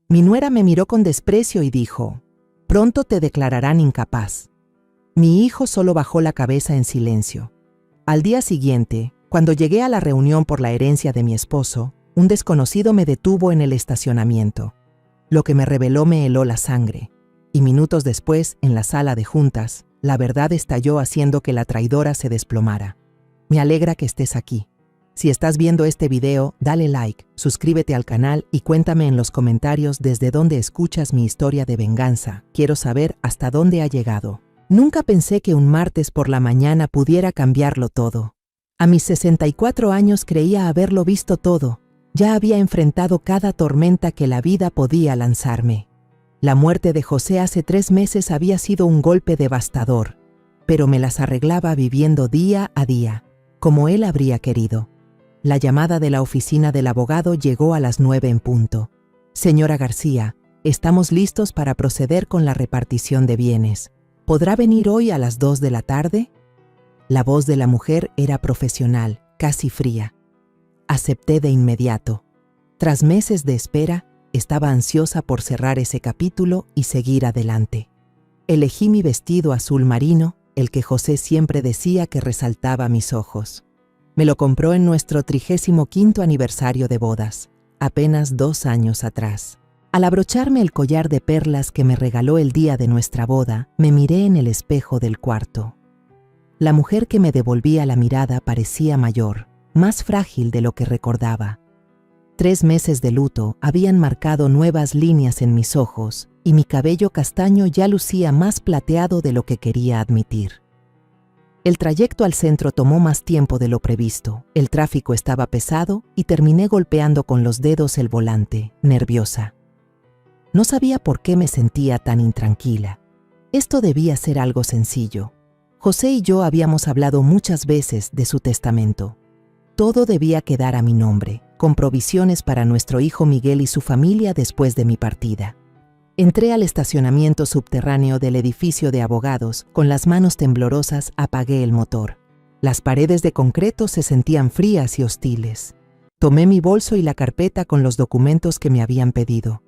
Mi nuera me miró con desprecio y dijo: «Pronto te declararán incapaz». Mi hijo solo bajó la cabeza en silencio. Al día siguiente, cuando llegué a la reunión por la herencia de mi esposo, un desconocido me detuvo en el estacionamiento. Lo que me reveló me heló la sangre, y minutos después, en la sala de juntas, la verdad estalló haciendo que la traidora se desplomara. Me alegra que estés aquí. Si estás viendo este video, dale like, suscríbete al canal y cuéntame en los comentarios desde dónde escuchas mi historia de venganza. Quiero saber hasta dónde ha llegado. Nunca pensé que un martes por la mañana pudiera cambiarlo todo. A mis 64 años creía haberlo visto todo. Ya había enfrentado cada tormenta que la vida podía lanzarme. La muerte de José hace 3 meses había sido un golpe devastador, pero me las arreglaba viviendo día a día, como él habría querido. La llamada de la oficina del abogado llegó a las 9 en punto. «Señora García, estamos listos para proceder con la repartición de bienes. ¿Podrá venir hoy a las 2 de la tarde?» La voz de la mujer era profesional, casi fría. Acepté de inmediato. Tras meses de espera, estaba ansiosa por cerrar ese capítulo y seguir adelante. Elegí mi vestido azul marino, el que José siempre decía que resaltaba mis ojos. Me lo compró en nuestro 35º aniversario de bodas, apenas 2 años atrás. Al abrocharme el collar de perlas que me regaló el día de nuestra boda, me miré en el espejo del cuarto. La mujer que me devolvía la mirada parecía mayor, más frágil de lo que recordaba. 3 meses de luto habían marcado nuevas líneas en mis ojos y mi cabello castaño ya lucía más plateado de lo que quería admitir. El trayecto al centro tomó más tiempo de lo previsto, el tráfico estaba pesado y terminé golpeando con los dedos el volante, nerviosa. No sabía por qué me sentía tan intranquila. Esto debía ser algo sencillo. José y yo habíamos hablado muchas veces de su testamento. Todo debía quedar a mi nombre, con provisiones para nuestro hijo Miguel y su familia después de mi partida. Entré al estacionamiento subterráneo del edificio de abogados, con las manos temblorosas apagué el motor. Las paredes de concreto se sentían frías y hostiles. Tomé mi bolso y la carpeta con los documentos que me habían pedido.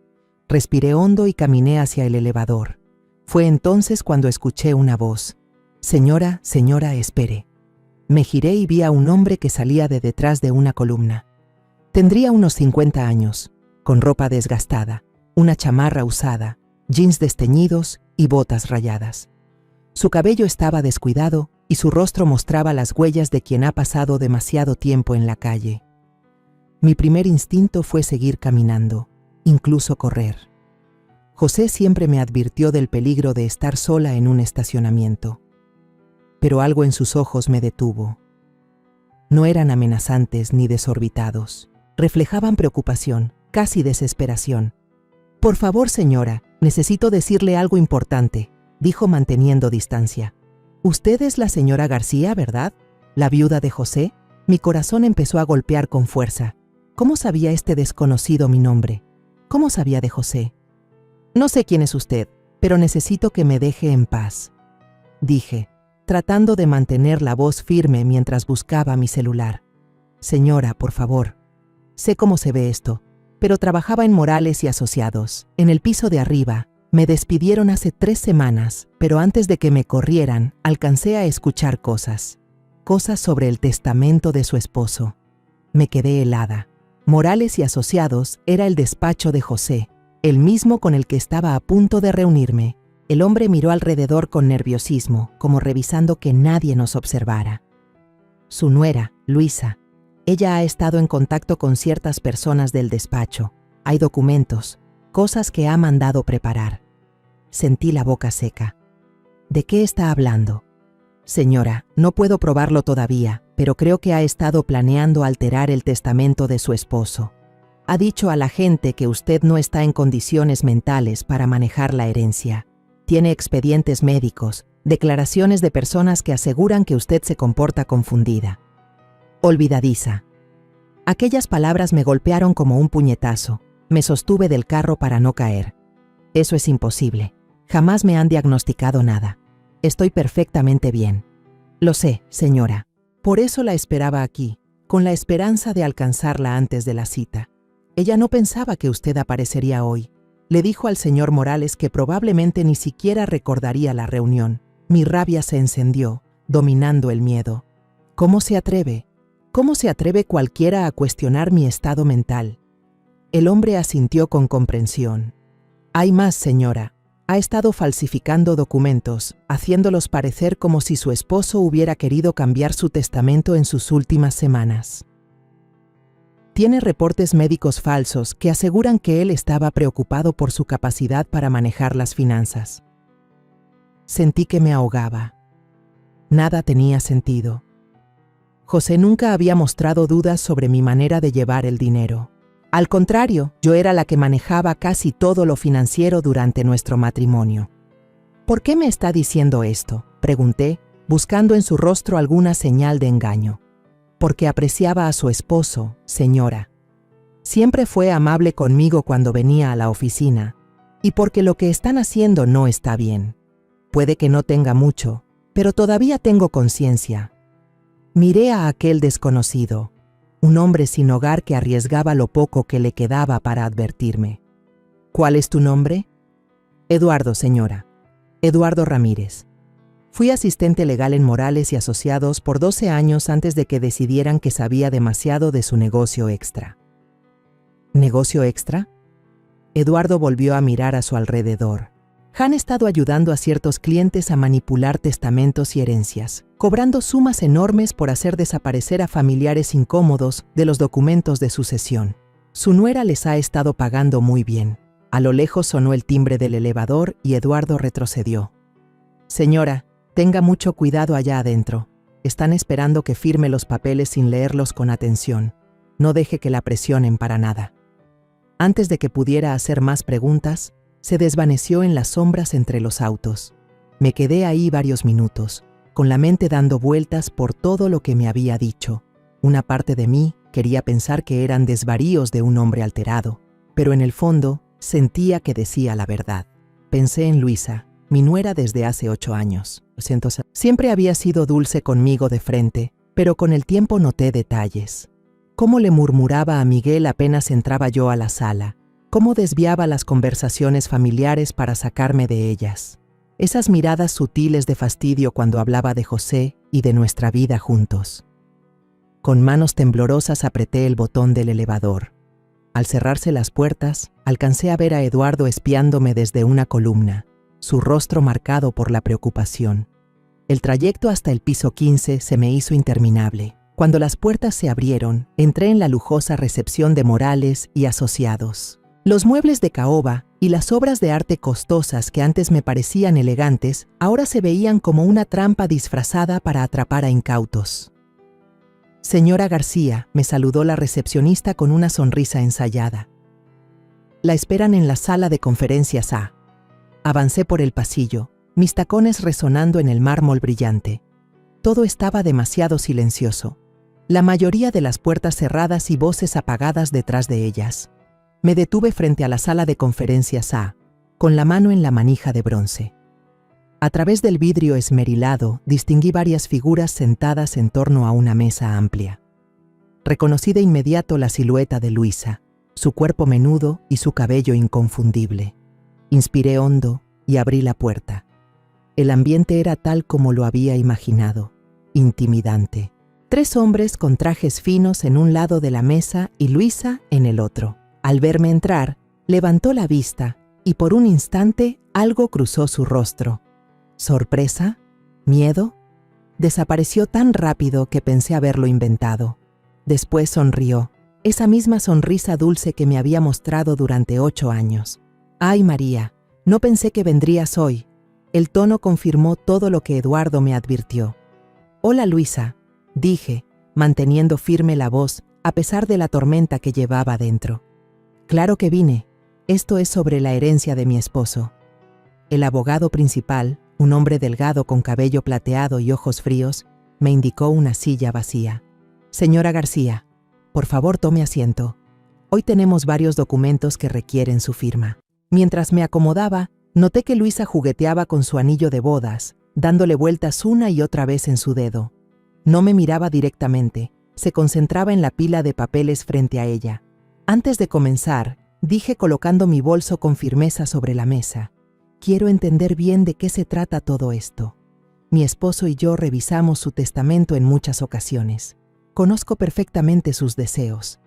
Respiré hondo y caminé hacia el elevador. Fue entonces cuando escuché una voz. «Señora, espere». Me giré y vi a un hombre que salía de detrás de una columna. Tendría unos 50 años, con ropa desgastada, una chamarra usada, jeans desteñidos y botas rayadas. Su cabello estaba descuidado y su rostro mostraba las huellas de quien ha pasado demasiado tiempo en la calle. Mi primer instinto fue seguir caminando, incluso correr. José siempre me advirtió del peligro de estar sola en un estacionamiento. Pero algo en sus ojos me detuvo. No eran amenazantes ni desorbitados. Reflejaban preocupación, casi desesperación. «Por favor, señora, necesito decirle algo importante», dijo manteniendo distancia. «Usted es la señora García, ¿verdad? ¿La viuda de José?» Mi corazón empezó a golpear con fuerza. ¿Cómo sabía este desconocido mi nombre? ¿Cómo sabía de José? «No sé quién es usted, pero necesito que me deje en paz», dije, tratando de mantener la voz firme mientras buscaba mi celular. «Señora, por favor. Sé cómo se ve esto, pero trabajaba en Morales y Asociados, en el piso de arriba. Me despidieron hace 3 semanas, pero antes de que me corrieran, alcancé a escuchar cosas sobre el testamento de su esposo. Me quedé helada. Morales y Asociados era el despacho de José, el mismo con el que estaba a punto de reunirme. El hombre miró alrededor con nerviosismo, como revisando que nadie nos observara. Su nuera, Luisa. Ella ha estado en contacto con ciertas personas del despacho. Hay documentos, cosas que ha mandado preparar. Sentí la boca seca. ¿De qué está hablando? Señora, no puedo probarlo todavía, pero creo que ha estado planeando alterar el testamento de su esposo. Ha dicho a la gente que usted no está en condiciones mentales para manejar la herencia. Tiene expedientes médicos, declaraciones de personas que aseguran que usted se comporta confundida. Olvidadiza. Aquellas palabras me golpearon como un puñetazo. Me sostuve del carro para no caer. Eso es imposible. Jamás me han diagnosticado nada. Estoy perfectamente bien. Lo sé, señora. Por eso la esperaba aquí, con la esperanza de alcanzarla antes de la cita. Ella no pensaba que usted aparecería hoy. Le dijo al señor Morales que probablemente ni siquiera recordaría la reunión. Mi rabia se encendió, dominando el miedo. ¿Cómo se atreve? ¿Cómo se atreve cualquiera a cuestionar mi estado mental? El hombre asintió con comprensión. Hay más, señora. Ha estado falsificando documentos, haciéndolos parecer como si su esposo hubiera querido cambiar su testamento en sus últimas semanas. Tiene reportes médicos falsos que aseguran que él estaba preocupado por su capacidad para manejar las finanzas. Sentí que me ahogaba. Nada tenía sentido. José nunca había mostrado dudas sobre mi manera de llevar el dinero. Al contrario, yo era la que manejaba casi todo lo financiero durante nuestro matrimonio. ¿Por qué me está diciendo esto?, pregunté, buscando en su rostro alguna señal de engaño. Porque apreciaba a su esposo, señora. Siempre fue amable conmigo cuando venía a la oficina, y porque lo que están haciendo no está bien. Puede que no tenga mucho, pero todavía tengo conciencia. Miré a aquel desconocido, un hombre sin hogar que arriesgaba lo poco que le quedaba para advertirme. ¿Cuál es tu nombre? Eduardo, señora. Eduardo Ramírez. Fui asistente legal en Morales y Asociados por 12 años antes de que decidieran que sabía demasiado de su negocio extra. ¿Negocio extra? Eduardo volvió a mirar a su alrededor. Han estado ayudando a ciertos clientes a manipular testamentos y herencias, cobrando sumas enormes por hacer desaparecer a familiares incómodos de los documentos de sucesión. Su nuera les ha estado pagando muy bien. A lo lejos sonó el timbre del elevador y Eduardo retrocedió. Señora, tenga mucho cuidado allá adentro. Están esperando que firme los papeles sin leerlos con atención. No deje que la presionen para nada. Antes de que pudiera hacer más preguntas, se desvaneció en las sombras entre los autos. Me quedé ahí varios minutos, con la mente dando vueltas por todo lo que me había dicho. Una parte de mí quería pensar que eran desvaríos de un hombre alterado, pero en el fondo sentía que decía la verdad. Pensé en Luisa, mi nuera desde hace 8 años. Siempre había sido dulce conmigo de frente, pero con el tiempo noté detalles. Cómo le murmuraba a Miguel apenas entraba yo a la sala. Cómo desviaba las conversaciones familiares para sacarme de ellas. Esas miradas sutiles de fastidio cuando hablaba de José y de nuestra vida juntos. Con manos temblorosas apreté el botón del elevador. Al cerrarse las puertas, alcancé a ver a Eduardo espiándome desde una columna, su rostro marcado por la preocupación. El trayecto hasta el piso 15 se me hizo interminable. Cuando las puertas se abrieron, entré en la lujosa recepción de Morales y Asociados. Los muebles de caoba y las obras de arte costosas que antes me parecían elegantes, ahora se veían como una trampa disfrazada para atrapar a incautos. Señora García, me saludó la recepcionista con una sonrisa ensayada. La esperan en la sala de conferencias A. Avancé por el pasillo, mis tacones resonando en el mármol brillante. Todo estaba demasiado silencioso. La mayoría de las puertas cerradas y voces apagadas detrás de ellas. Me detuve frente a la sala de conferencias A, con la mano en la manija de bronce. A través del vidrio esmerilado, distinguí varias figuras sentadas en torno a una mesa amplia. Reconocí de inmediato la silueta de Luisa, su cuerpo menudo y su cabello inconfundible. Inspiré hondo y abrí la puerta. El ambiente era tal como lo había imaginado, intimidante. 3 hombres con trajes finos en un lado de la mesa y Luisa en el otro. Al verme entrar, levantó la vista y por un instante algo cruzó su rostro. ¿Sorpresa? ¿Miedo? Desapareció tan rápido que pensé haberlo inventado. Después sonrió, esa misma sonrisa dulce que me había mostrado durante 8 años. ¡Ay, María! No pensé que vendrías hoy. El tono confirmó todo lo que Eduardo me advirtió. «Hola, Luisa», dije, manteniendo firme la voz a pesar de la tormenta que llevaba dentro. «Claro que vine. Esto es sobre la herencia de mi esposo». El abogado principal, un hombre delgado con cabello plateado y ojos fríos, me indicó una silla vacía. «Señora García, por favor tome asiento. Hoy tenemos varios documentos que requieren su firma». Mientras me acomodaba, noté que Luisa jugueteaba con su anillo de bodas, dándole vueltas una y otra vez en su dedo. No me miraba directamente, se concentraba en la pila de papeles frente a ella. Antes de comenzar, dije colocando mi bolso con firmeza sobre la mesa. Quiero entender bien de qué se trata todo esto. Mi esposo y yo revisamos su testamento en muchas ocasiones. Conozco perfectamente sus deseos.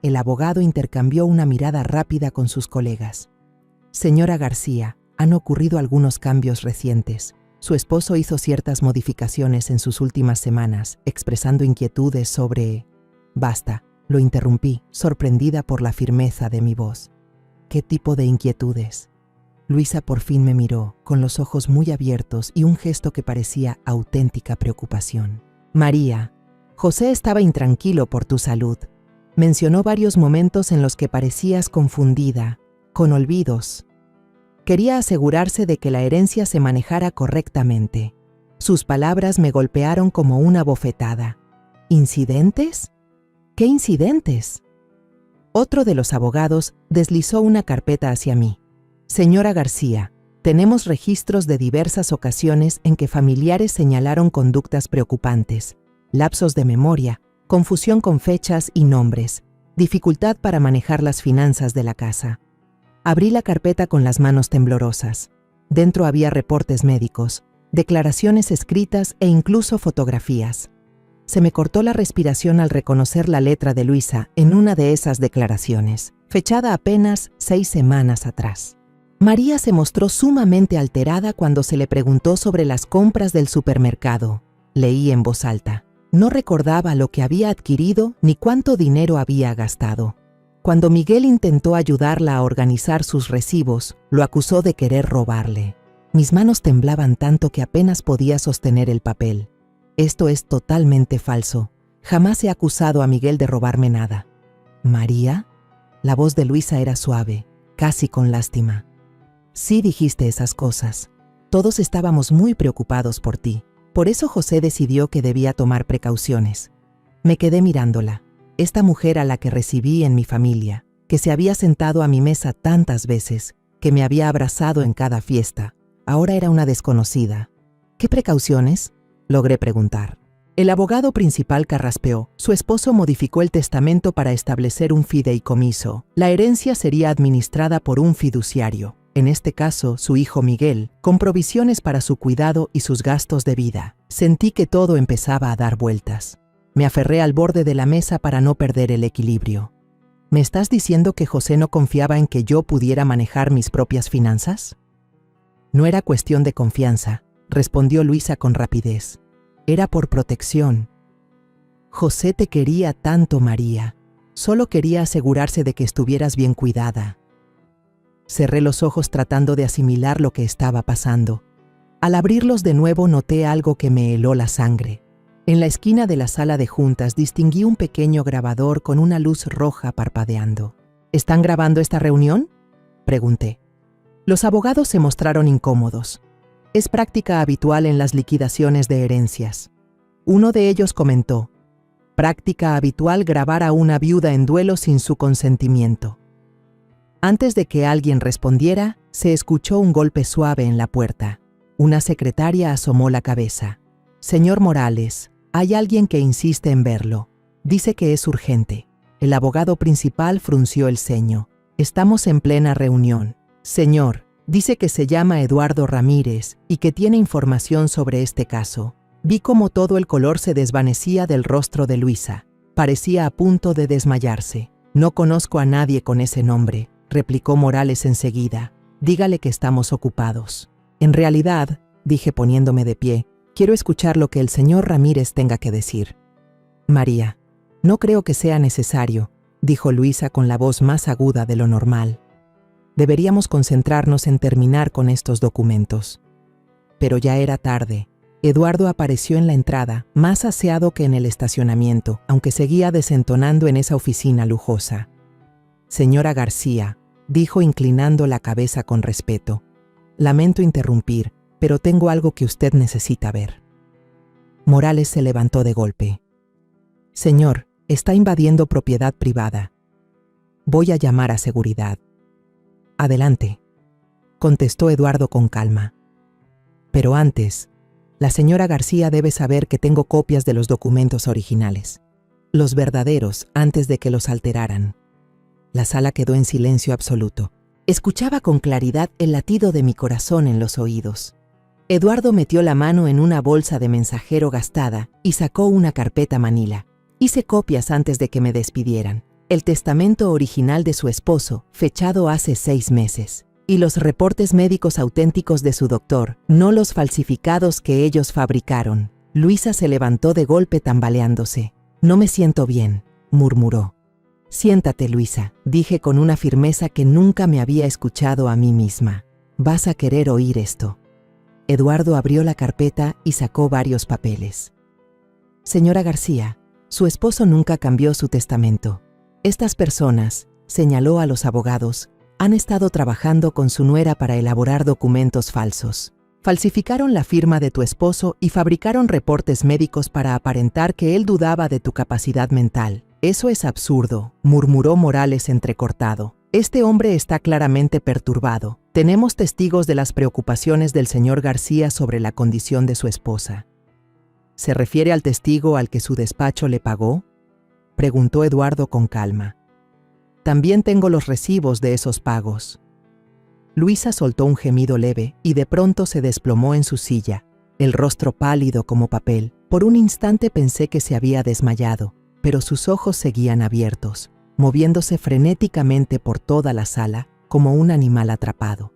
El abogado intercambió una mirada rápida con sus colegas. Señora García, han ocurrido algunos cambios recientes. Su esposo hizo ciertas modificaciones en sus últimas semanas, expresando inquietudes sobre... Basta, lo interrumpí, sorprendida por la firmeza de mi voz. ¿Qué tipo de inquietudes? Luisa por fin me miró, con los ojos muy abiertos y un gesto que parecía auténtica preocupación. María, José estaba intranquilo por tu salud. Mencionó varios momentos en los que parecías confundida, con olvidos. Quería asegurarse de que la herencia se manejara correctamente. Sus palabras me golpearon como una bofetada. ¿Incidentes? ¿Qué incidentes? Otro de los abogados deslizó una carpeta hacia mí. Señora García, tenemos registros de diversas ocasiones en que familiares señalaron conductas preocupantes, lapsos de memoria, confusión con fechas y nombres, dificultad para manejar las finanzas de la casa. Abrí la carpeta con las manos temblorosas. Dentro había reportes médicos, declaraciones escritas e incluso fotografías. Se me cortó la respiración al reconocer la letra de Luisa en una de esas declaraciones, fechada apenas 6 semanas atrás. María se mostró sumamente alterada cuando se le preguntó sobre las compras del supermercado. Leí en voz alta. No recordaba lo que había adquirido ni cuánto dinero había gastado. Cuando Miguel intentó ayudarla a organizar sus recibos, lo acusó de querer robarle. Mis manos temblaban tanto que apenas podía sostener el papel. Esto es totalmente falso. Jamás he acusado a Miguel de robarme nada. ¿María? La voz de Luisa era suave, casi con lástima. Sí dijiste esas cosas. Todos estábamos muy preocupados por ti. Por eso José decidió que debía tomar precauciones. Me quedé mirándola. Esta mujer a la que recibí en mi familia, que se había sentado a mi mesa tantas veces, que me había abrazado en cada fiesta, ahora era una desconocida. ¿Qué precauciones?, logré preguntar. El abogado principal carraspeó. Su esposo modificó el testamento para establecer un fideicomiso. La herencia sería administrada por un fiduciario, en este caso su hijo Miguel, con provisiones para su cuidado y sus gastos de vida. Sentí que todo empezaba a dar vueltas. Me aferré al borde de la mesa para no perder el equilibrio. ¿Me estás diciendo que José no confiaba en que yo pudiera manejar mis propias finanzas? No era cuestión de confianza, respondió Luisa con rapidez. Era por protección. José te quería tanto, María. Solo quería asegurarse de que estuvieras bien cuidada. Cerré los ojos tratando de asimilar lo que estaba pasando. Al abrirlos de nuevo noté algo que me heló la sangre. En la esquina de la sala de juntas distinguí un pequeño grabador con una luz roja parpadeando. ¿Están grabando esta reunión?, pregunté. Los abogados se mostraron incómodos. Es práctica habitual en las liquidaciones de herencias. Uno de ellos comentó: práctica habitual grabar a una viuda en duelo sin su consentimiento. Antes de que alguien respondiera, se escuchó un golpe suave en la puerta. Una secretaria asomó la cabeza. Señor Morales, hay alguien que insiste en verlo. Dice que es urgente. El abogado principal frunció el ceño. Estamos en plena reunión. Señor, dice que se llama Eduardo Ramírez y que tiene información sobre este caso. Vi cómo todo el color se desvanecía del rostro de Luisa. Parecía a punto de desmayarse. No conozco a nadie con ese nombre, replicó Morales enseguida. Dígale que estamos ocupados. En realidad, dije poniéndome de pie, quiero escuchar lo que el señor Ramírez tenga que decir. María, no creo que sea necesario, dijo Luisa con la voz más aguda de lo normal. Deberíamos concentrarnos en terminar con estos documentos. Pero ya era tarde. Eduardo apareció en la entrada, más aseado que en el estacionamiento, aunque seguía desentonando en esa oficina lujosa. Señora García, dijo inclinando la cabeza con respeto. Lamento interrumpir, pero tengo algo que usted necesita ver. Morales se levantó de golpe. Señor, está invadiendo propiedad privada. Voy a llamar a seguridad. Adelante, contestó Eduardo con calma. Pero antes, la señora García debe saber que tengo copias de los documentos originales, los verdaderos antes de que los alteraran. La sala quedó en silencio absoluto. Escuchaba con claridad el latido de mi corazón en los oídos. Eduardo metió la mano en una bolsa de mensajero gastada y sacó una carpeta manila. Hice copias antes de que me despidieran. El testamento original de su esposo, fechado hace 6 meses, y los reportes médicos auténticos de su doctor, no los falsificados que ellos fabricaron. Luisa se levantó de golpe tambaleándose. «No me siento bien», murmuró. «Siéntate, Luisa», dije con una firmeza que nunca me había escuchado a mí misma. «Vas a querer oír esto». Eduardo abrió la carpeta y sacó varios papeles. «Señora García, su esposo nunca cambió su testamento. Estas personas», señaló a los abogados, «han estado trabajando con su nuera para elaborar documentos falsos. Falsificaron la firma de tu esposo y fabricaron reportes médicos para aparentar que él dudaba de tu capacidad mental. Eso es absurdo», murmuró Morales entrecortado. «Este hombre está claramente perturbado. Tenemos testigos de las preocupaciones del señor García sobre la condición de su esposa». «¿Se refiere al testigo al que su despacho le pagó?», preguntó Eduardo con calma. «También tengo los recibos de esos pagos». Luisa soltó un gemido leve y de pronto se desplomó en su silla, el rostro pálido como papel. Por un instante pensé que se había desmayado, pero sus ojos seguían abiertos, moviéndose frenéticamente por toda la sala como un animal atrapado.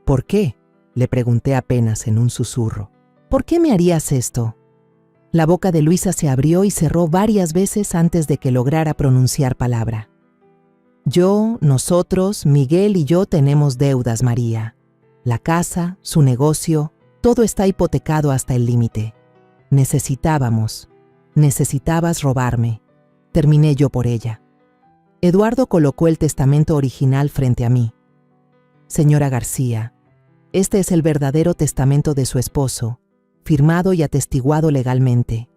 «¿Por qué?», le pregunté apenas en un susurro. «¿Por qué me harías esto?». La boca de Luisa se abrió y cerró varias veces antes de que lograra pronunciar palabra. «Yo, nosotros, Miguel y yo tenemos deudas, María. La casa, su negocio, todo está hipotecado hasta el límite. Necesitabas robarme. Terminé yo por ella». Eduardo colocó el testamento original frente a mí. «Señora García, este es el verdadero testamento de su esposo, firmado y atestiguado legalmente.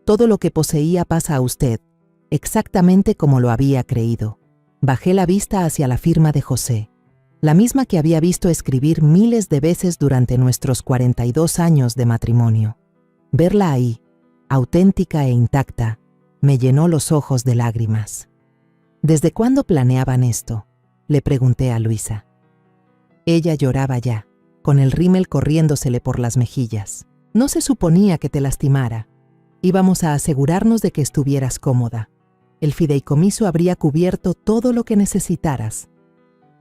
Todo lo que poseía pasa a usted, exactamente como lo había creído». Bajé la vista hacia la firma de José, la misma que había visto escribir miles de veces durante nuestros 42 años de matrimonio. Verla ahí, auténtica e intacta, me llenó los ojos de lágrimas. «¿Desde cuándo planeaban esto?», le pregunté a Luisa. Ella lloraba ya, con el rímel corriéndosele por las mejillas. «No se suponía que te lastimara. Íbamos a asegurarnos de que estuvieras cómoda. El fideicomiso habría cubierto todo lo que necesitaras.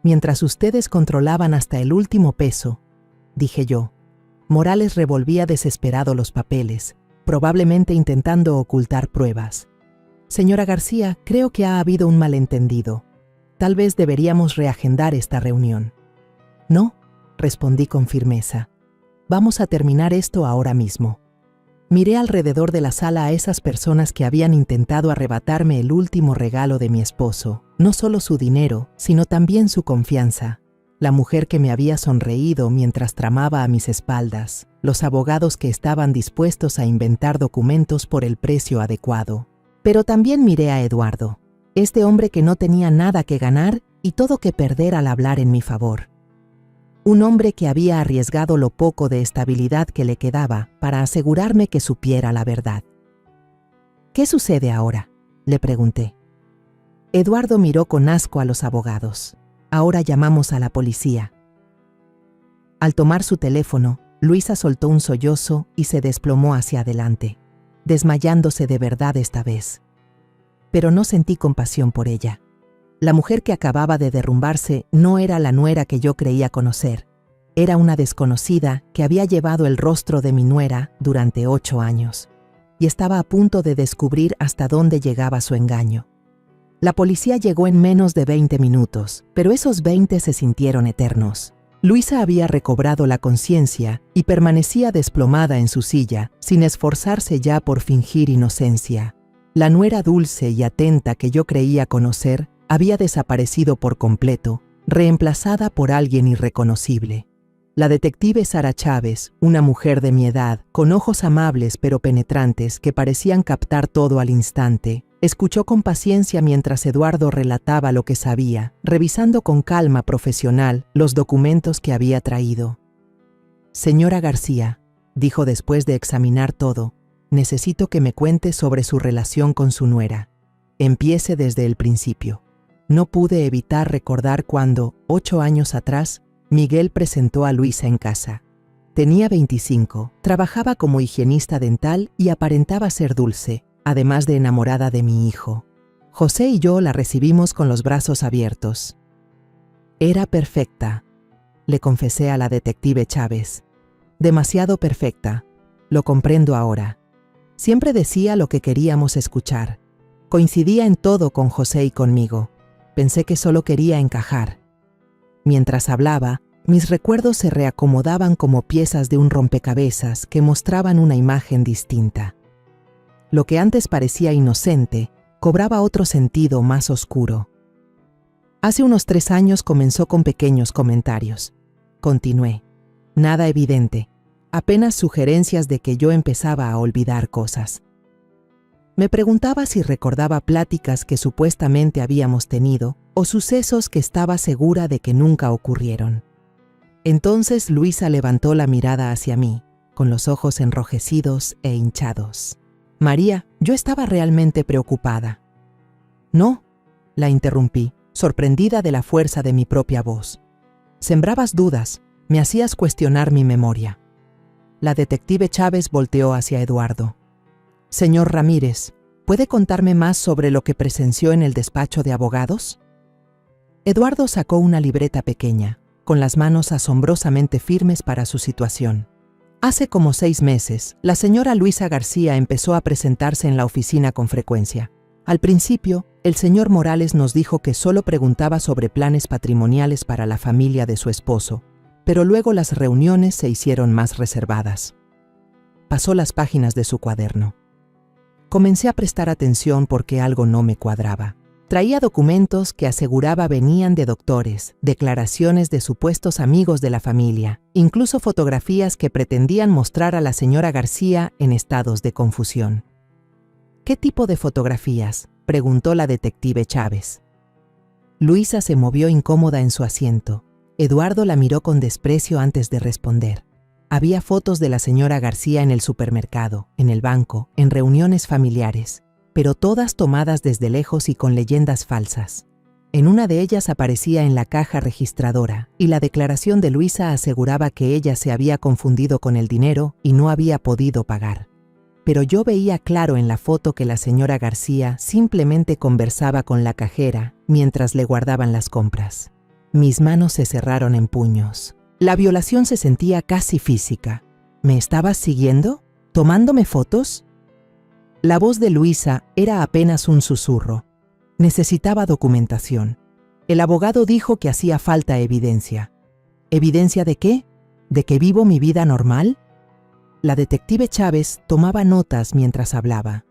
Mientras ustedes controlaban hasta el último peso», dije yo. Morales revolvía desesperado los papeles, probablemente intentando ocultar pruebas. «Señora García, creo que ha habido un malentendido. Tal vez deberíamos reagendar esta reunión». «No», respondí con firmeza. «Vamos a terminar esto ahora mismo». Miré alrededor de la sala a esas personas que habían intentado arrebatarme el último regalo de mi esposo, no solo su dinero, sino también su confianza. La mujer que me había sonreído mientras tramaba a mis espaldas, los abogados que estaban dispuestos a inventar documentos por el precio adecuado. Pero también miré a Eduardo, este hombre que no tenía nada que ganar y todo que perder al hablar en mi favor. Un hombre que había arriesgado lo poco de estabilidad que le quedaba para asegurarme que supiera la verdad. «¿Qué sucede ahora?», le pregunté. Eduardo miró con asco a los abogados. «Ahora llamamos a la policía». Al tomar su teléfono, Luisa soltó un sollozo y se desplomó hacia adelante, desmayándose de verdad esta vez. Pero no sentí compasión por ella. La mujer que acababa de derrumbarse no era la nuera que yo creía conocer. Era una desconocida que había llevado el rostro de mi nuera durante 8 años y estaba a punto de descubrir hasta dónde llegaba su engaño. La policía llegó en menos de 20 minutos, pero esos 20 se sintieron eternos. Luisa había recobrado la conciencia y permanecía desplomada en su silla, sin esforzarse ya por fingir inocencia. La nuera dulce y atenta que yo creía conocer había desaparecido por completo, reemplazada por alguien irreconocible. La detective Sara Chávez, una mujer de mi edad, con ojos amables pero penetrantes que parecían captar todo al instante, escuchó con paciencia mientras Eduardo relataba lo que sabía, revisando con calma profesional los documentos que había traído. «Señora García», dijo después de examinar todo, «necesito que me cuente sobre su relación con su nuera. Empiece desde el principio». No pude evitar recordar cuando, 8 años atrás, Miguel presentó a Luisa en casa. Tenía 25, trabajaba como higienista dental y aparentaba ser dulce, además de enamorada de mi hijo. José y yo la recibimos con los brazos abiertos. Era perfecta, le confesé a la detective Chávez. Demasiado perfecta, lo comprendo ahora. Siempre decía lo que queríamos escuchar. Coincidía en todo con José y conmigo. Pensé que solo quería encajar. Mientras hablaba, mis recuerdos se reacomodaban como piezas de un rompecabezas que mostraban una imagen distinta. Lo que antes parecía inocente, cobraba otro sentido más oscuro. Hace unos 3 años comenzó con pequeños comentarios. Continué. Nada evidente, apenas sugerencias de que yo empezaba a olvidar cosas. Me preguntaba si recordaba pláticas que supuestamente habíamos tenido o sucesos que estaba segura de que nunca ocurrieron. Entonces Luisa levantó la mirada hacia mí, con los ojos enrojecidos e hinchados. María, yo estaba realmente preocupada. No, la interrumpí, sorprendida de la fuerza de mi propia voz. Sembrabas dudas, me hacías cuestionar mi memoria. La detective Chávez volteó hacia Eduardo. Señor Ramírez, ¿puede contarme más sobre lo que presenció en el despacho de abogados? Eduardo sacó una libreta pequeña, con las manos asombrosamente firmes para su situación. Hace como 6 meses, la señora Luisa García empezó a presentarse en la oficina con frecuencia. Al principio, el señor Morales nos dijo que solo preguntaba sobre planes patrimoniales para la familia de su esposo, pero luego las reuniones se hicieron más reservadas. Pasó las páginas de su cuaderno. Comencé a prestar atención porque algo no me cuadraba. Traía documentos que aseguraba venían de doctores, declaraciones de supuestos amigos de la familia, incluso fotografías que pretendían mostrar a la señora García en estados de confusión. ¿Qué tipo de fotografías?, preguntó la detective Chávez. Luisa se movió incómoda en su asiento. Eduardo la miró con desprecio antes de responder. Había fotos de la señora García en el supermercado, en el banco, en reuniones familiares, pero todas tomadas desde lejos y con leyendas falsas. En una de ellas aparecía en la caja registradora, y la declaración de Luisa aseguraba que ella se había confundido con el dinero y no había podido pagar. Pero yo veía claro en la foto que la señora García simplemente conversaba con la cajera mientras le guardaban las compras. Mis manos se cerraron en puños. La violación se sentía casi física. ¿Me estabas siguiendo? ¿Tomándome fotos? La voz de Luisa era apenas un susurro. Necesitaba documentación. El abogado dijo que hacía falta evidencia. ¿Evidencia de qué? ¿De que vivo mi vida normal? La detective Chávez tomaba notas mientras hablaba.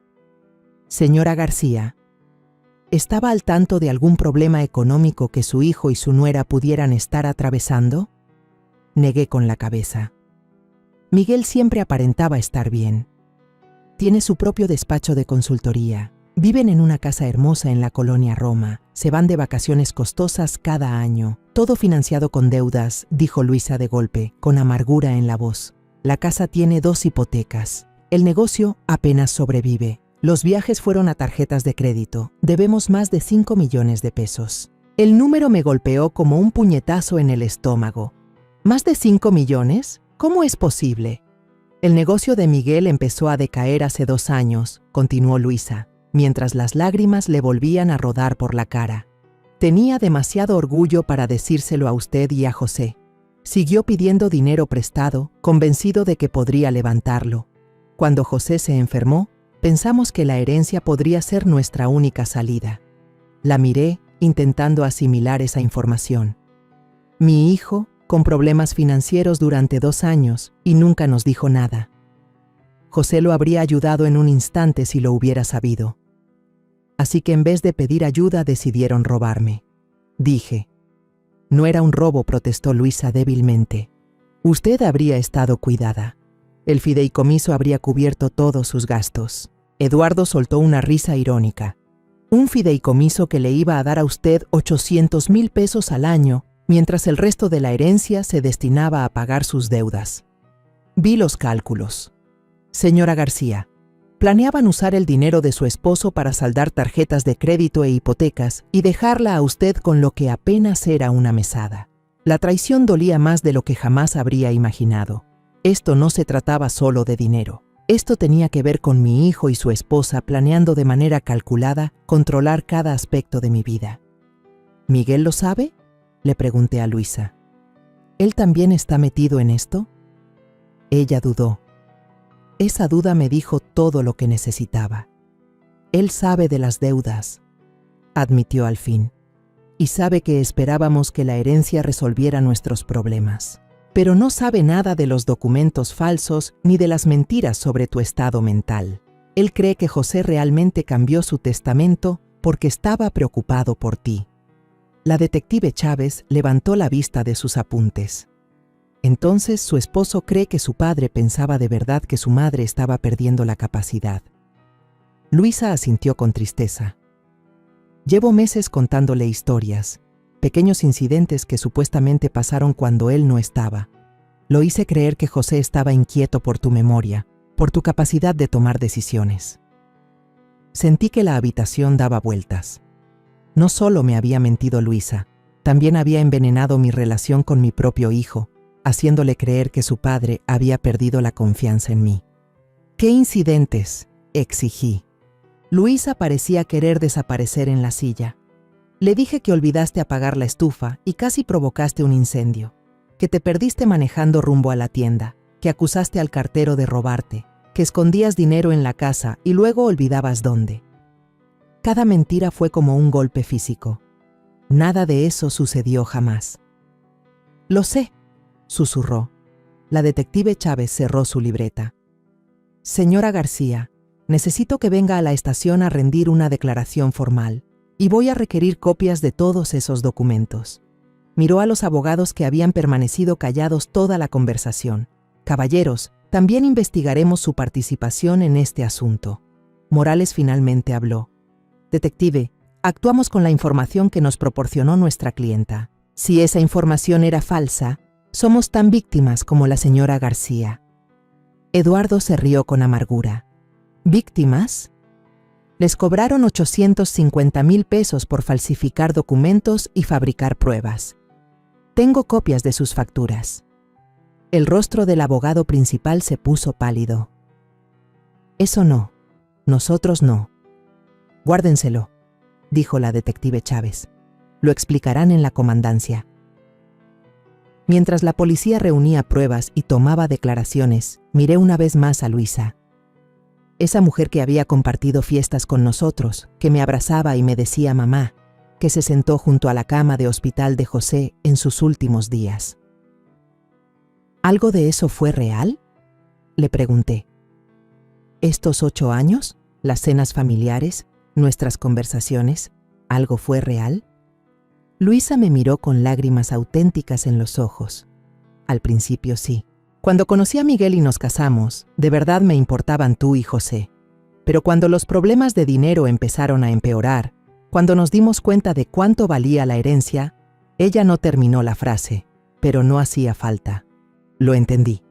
Señora García, ¿estaba al tanto de algún problema económico que su hijo y su nuera pudieran estar atravesando? Negué con la cabeza. Miguel siempre aparentaba estar bien. Tiene su propio despacho de consultoría. Viven en una casa hermosa en la colonia Roma. Se van de vacaciones costosas cada año. Todo financiado con deudas, dijo Luisa de golpe, con amargura en la voz. La casa tiene 2 hipotecas. El negocio apenas sobrevive. Los viajes fueron a tarjetas de crédito. Debemos más de 5 millones de pesos. El número me golpeó como un puñetazo en el estómago. ¿Más de 5 millones? ¿Cómo es posible? El negocio de Miguel empezó a decaer hace 2 años, continuó Luisa, mientras las lágrimas le volvían a rodar por la cara. Tenía demasiado orgullo para decírselo a usted y a José. Siguió pidiendo dinero prestado, convencido de que podría levantarlo. Cuando José se enfermó, pensamos que la herencia podría ser nuestra única salida. La miré, intentando asimilar esa información. Mi hijo, con problemas financieros durante 2 años, y nunca nos dijo nada. José lo habría ayudado en un instante si lo hubiera sabido. Así que en vez de pedir ayuda decidieron robarme. Dije. No era un robo, protestó Luisa débilmente. Usted habría estado cuidada. El fideicomiso habría cubierto todos sus gastos. Eduardo soltó una risa irónica. Un fideicomiso que le iba a dar a usted 800,000 pesos al año, mientras el resto de la herencia se destinaba a pagar sus deudas. Vi los cálculos. Señora García, Planeaban usar el dinero de su esposo para saldar tarjetas de crédito e hipotecas y dejarla a usted con lo que apenas era una mesada. La traición dolía más de lo que jamás habría imaginado. Esto no se trataba solo de dinero. Esto tenía que ver con mi hijo y su esposa planeando de manera calculada controlar cada aspecto de mi vida. ¿Miguel lo sabe?, le pregunté a Luisa. ¿Él también está metido en esto? Ella dudó. Esa duda me dijo todo lo que necesitaba. Él sabe de las deudas, admitió al fin, y sabe que esperábamos que la herencia resolviera nuestros problemas. Pero no sabe nada de los documentos falsos ni de las mentiras sobre tu estado mental. Él cree que José realmente cambió su testamento porque estaba preocupado por ti. La detective Chávez levantó la vista de sus apuntes. Entonces su esposo cree que su padre pensaba de verdad que su madre estaba perdiendo la capacidad. Luisa asintió con tristeza. Llevo meses contándole historias, pequeños incidentes que supuestamente pasaron cuando él no estaba. Lo hice creer que José estaba inquieto por tu memoria, por tu capacidad de tomar decisiones. Sentí que la habitación daba vueltas. No solo me había mentido Luisa, también había envenenado mi relación con mi propio hijo, haciéndole creer que su padre había perdido la confianza en mí. ¿Qué incidentes?, exigí. Luisa parecía querer desaparecer en la silla. Le dije que olvidaste apagar la estufa y casi provocaste un incendio, que te perdiste manejando rumbo a la tienda, que acusaste al cartero de robarte, que escondías dinero en la casa y luego olvidabas dónde. Cada mentira fue como un golpe físico. Nada de eso sucedió jamás. Lo sé, susurró. La detective Chávez cerró su libreta. Señora García, necesito que venga a la estación a rendir una declaración formal y voy a requerir copias de todos esos documentos. Miró a los abogados que habían permanecido callados toda la conversación. Caballeros, también investigaremos su participación en este asunto. Morales finalmente habló. Detective, actuamos con la información que nos proporcionó nuestra clienta. Si esa información era falsa, somos tan víctimas como la señora García. Eduardo se rió con amargura. ¿Víctimas? Les cobraron 850,000 pesos por falsificar documentos y fabricar pruebas. Tengo copias de sus facturas. El rostro del abogado principal se puso pálido. Eso no, nosotros no. Guárdenselo, dijo la detective Chávez. Lo explicarán en la comandancia. Mientras la policía reunía pruebas y tomaba declaraciones, miré una vez más a Luisa. Esa mujer que había compartido fiestas con nosotros, que me abrazaba y me decía mamá, que se sentó junto a la cama de hospital de José en sus últimos días. ¿Algo de eso fue real?, le pregunté. ¿Estos 8 años, las cenas familiares, nuestras conversaciones, algo fue real? Luisa me miró con lágrimas auténticas en los ojos. Al principio sí. Cuando conocí a Miguel y nos casamos, de verdad me importaban tú y José. Pero cuando los problemas de dinero empezaron a empeorar, cuando nos dimos cuenta de cuánto valía la herencia, ella no terminó la frase, pero no hacía falta. Lo entendí.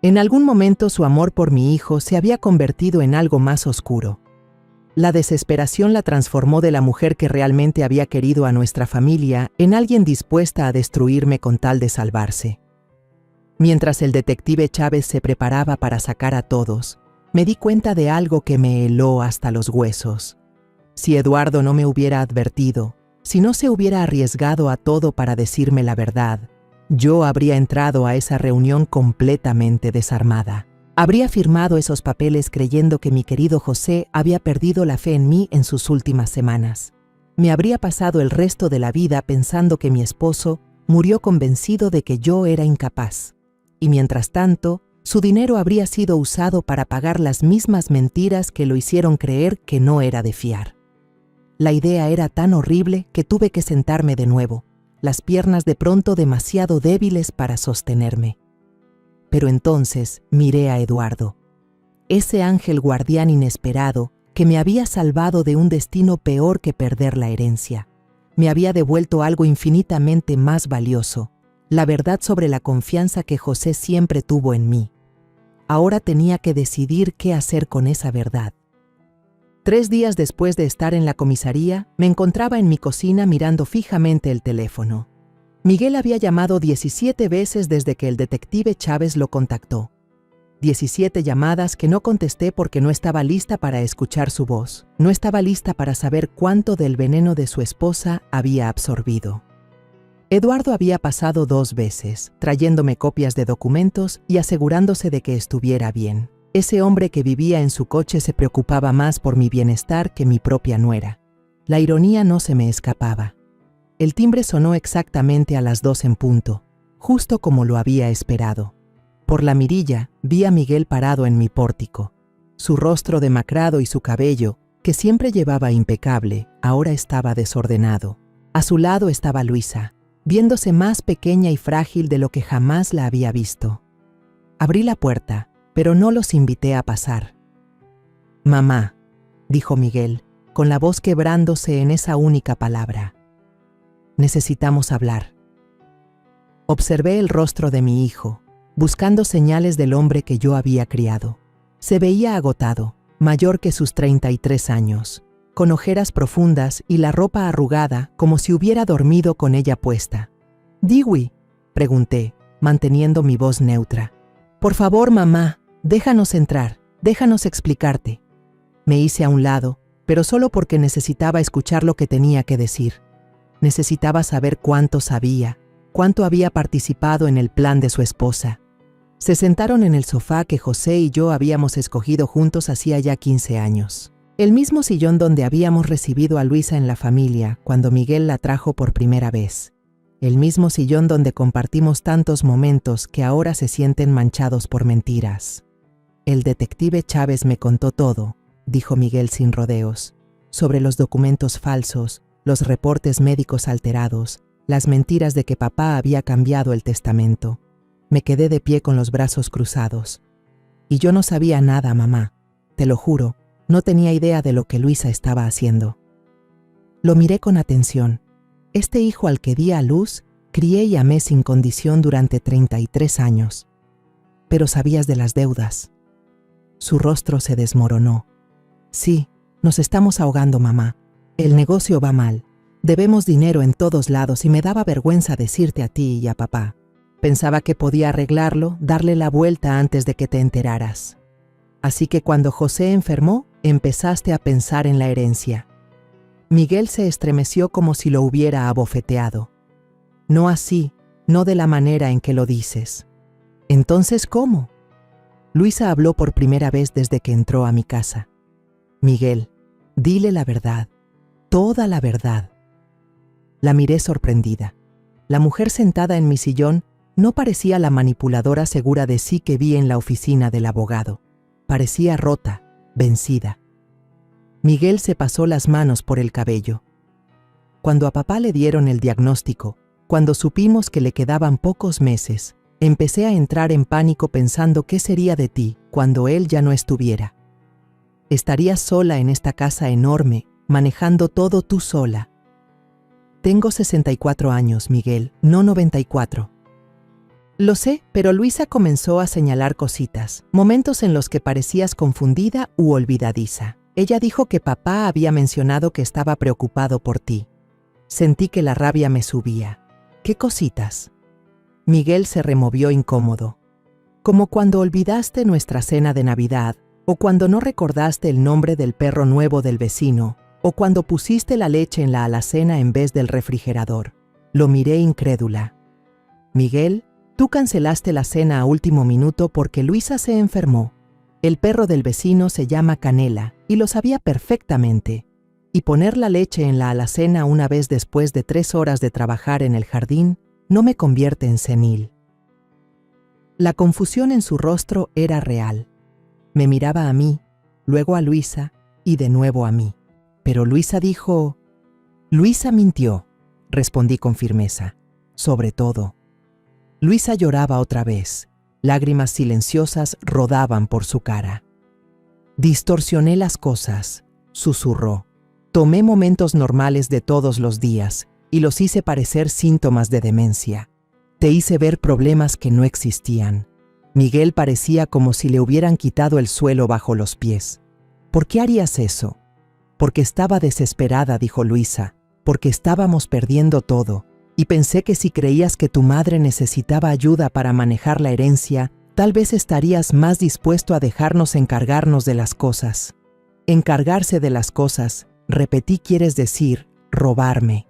En algún momento su amor por mi hijo se había convertido en algo más oscuro. La desesperación la transformó de la mujer que realmente había querido a nuestra familia en alguien dispuesta a destruirme con tal de salvarse. Mientras el detective Chávez se preparaba para sacar a todos, me di cuenta de algo que me heló hasta los huesos. Si Eduardo no me hubiera advertido, si no se hubiera arriesgado a todo para decirme la verdad, yo habría entrado a esa reunión completamente desarmada. Habría firmado esos papeles creyendo que mi querido José había perdido la fe en mí en sus últimas semanas. Me habría pasado el resto de la vida pensando que mi esposo murió convencido de que yo era incapaz. Y mientras tanto, su dinero habría sido usado para pagar las mismas mentiras que lo hicieron creer que no era de fiar. La idea era tan horrible que tuve que sentarme de nuevo, las piernas de pronto demasiado débiles para sostenerme. Pero entonces miré a Eduardo, ese ángel guardián inesperado que me había salvado de un destino peor que perder la herencia. Me había devuelto algo infinitamente más valioso, la verdad sobre la confianza que José siempre tuvo en mí. Ahora tenía que decidir qué hacer con esa verdad. 3 días después de estar en la comisaría, me encontraba en mi cocina mirando fijamente el teléfono. Miguel había llamado 17 veces desde que el detective Chávez lo contactó. 17 llamadas que no contesté porque no estaba lista para escuchar su voz. No estaba lista para saber cuánto del veneno de su esposa había absorbido. Eduardo había pasado 2 veces, trayéndome copias de documentos y asegurándose de que estuviera bien. Ese hombre que vivía en su coche se preocupaba más por mi bienestar que mi propia nuera. La ironía no se me escapaba. El timbre sonó exactamente a las 2 en punto, justo como lo había esperado. Por la mirilla vi a Miguel parado en mi pórtico. Su rostro demacrado y su cabello, que siempre llevaba impecable, ahora estaba desordenado. A su lado estaba Luisa, viéndose más pequeña y frágil de lo que jamás la había visto. Abrí la puerta, pero no los invité a pasar. «Mamá», dijo Miguel, con la voz quebrándose en esa única palabra. «Necesitamos hablar». Observé el rostro de mi hijo, buscando señales del hombre que yo había criado. Se veía agotado, mayor que sus 33 años, con ojeras profundas y la ropa arrugada como si hubiera dormido con ella puesta. «Dewey», pregunté, manteniendo mi voz neutra. «Por favor, mamá, déjanos entrar, déjanos explicarte». Me hice a un lado, pero solo porque necesitaba escuchar lo que tenía que decir. Necesitaba saber cuánto sabía, cuánto había participado en el plan de su esposa. Se sentaron en el sofá que José y yo habíamos escogido juntos hacía ya 15 años. El mismo sillón donde habíamos recibido a Luisa en la familia cuando Miguel la trajo por primera vez. El mismo sillón donde compartimos tantos momentos que ahora se sienten manchados por mentiras. «El detective Chávez me contó todo», dijo Miguel sin rodeos, «sobre los documentos falsos, los reportes médicos alterados, las mentiras de que papá había cambiado el testamento». Me quedé de pie con los brazos cruzados. «Y yo no sabía nada, mamá. Te lo juro, no tenía idea de lo que Luisa estaba haciendo». Lo miré con atención. Este hijo al que di a luz, crié y amé sin condición durante 33 años. «Pero sabías de las deudas». Su rostro se desmoronó. «Sí, nos estamos ahogando, mamá. El negocio va mal. Debemos dinero en todos lados y me daba vergüenza decirte a ti y a papá. Pensaba que podía arreglarlo, darle la vuelta antes de que te enteraras. Así que cuando José enfermó, empezaste a pensar en la herencia». Miguel se estremeció como si lo hubiera abofeteado. «No así, no de la manera en que lo dices». «Entonces, ¿cómo?». Luisa habló por primera vez desde que entró a mi casa. «Miguel, dile la verdad, toda la verdad». La miré sorprendida. La mujer sentada en mi sillón no parecía la manipuladora segura de sí que vi en la oficina del abogado. Parecía rota, vencida. Miguel se pasó las manos por el cabello. Cuando a papá le dieron el diagnóstico, cuando supimos que le quedaban pocos meses, empecé a entrar en pánico pensando qué sería de ti cuando él ya no estuviera. Estarías sola en esta casa enorme, manejando todo tú sola. Tengo 64 años, Miguel, no 94. Lo sé, pero Luisa comenzó a señalar cositas, momentos en los que parecías confundida u olvidadiza. Ella dijo que papá había mencionado que estaba preocupado por ti. Sentí que la rabia me subía. ¿Qué cositas? Miguel se removió incómodo. Como cuando olvidaste nuestra cena de Navidad, o cuando no recordaste el nombre del perro nuevo del vecino, o cuando pusiste la leche en la alacena en vez del refrigerador. Lo miré incrédula. Miguel, tú cancelaste la cena a último minuto porque Luisa se enfermó. El perro del vecino se llama Canela y lo sabía perfectamente. Y poner la leche en la alacena una vez después de 3 horas de trabajar en el jardín no me convierte en senil. La confusión en su rostro era real. Me miraba a mí, luego a Luisa y de nuevo a mí. Pero Luisa dijo... Luisa mintió, respondí con firmeza. Sobre todo. Luisa lloraba otra vez. Lágrimas silenciosas rodaban por su cara. Distorsioné las cosas, susurró. Tomé momentos normales de todos los días y los hice parecer síntomas de demencia. Te hice ver problemas que no existían. Miguel parecía como si le hubieran quitado el suelo bajo los pies. ¿Por qué harías eso? Porque estaba desesperada, dijo Luisa, porque estábamos perdiendo todo, y pensé que si creías que tu madre necesitaba ayuda para manejar la herencia, tal vez estarías más dispuesto a dejarnos encargarnos de las cosas. Encargarse de las cosas, repetí, quieres decir, robarme.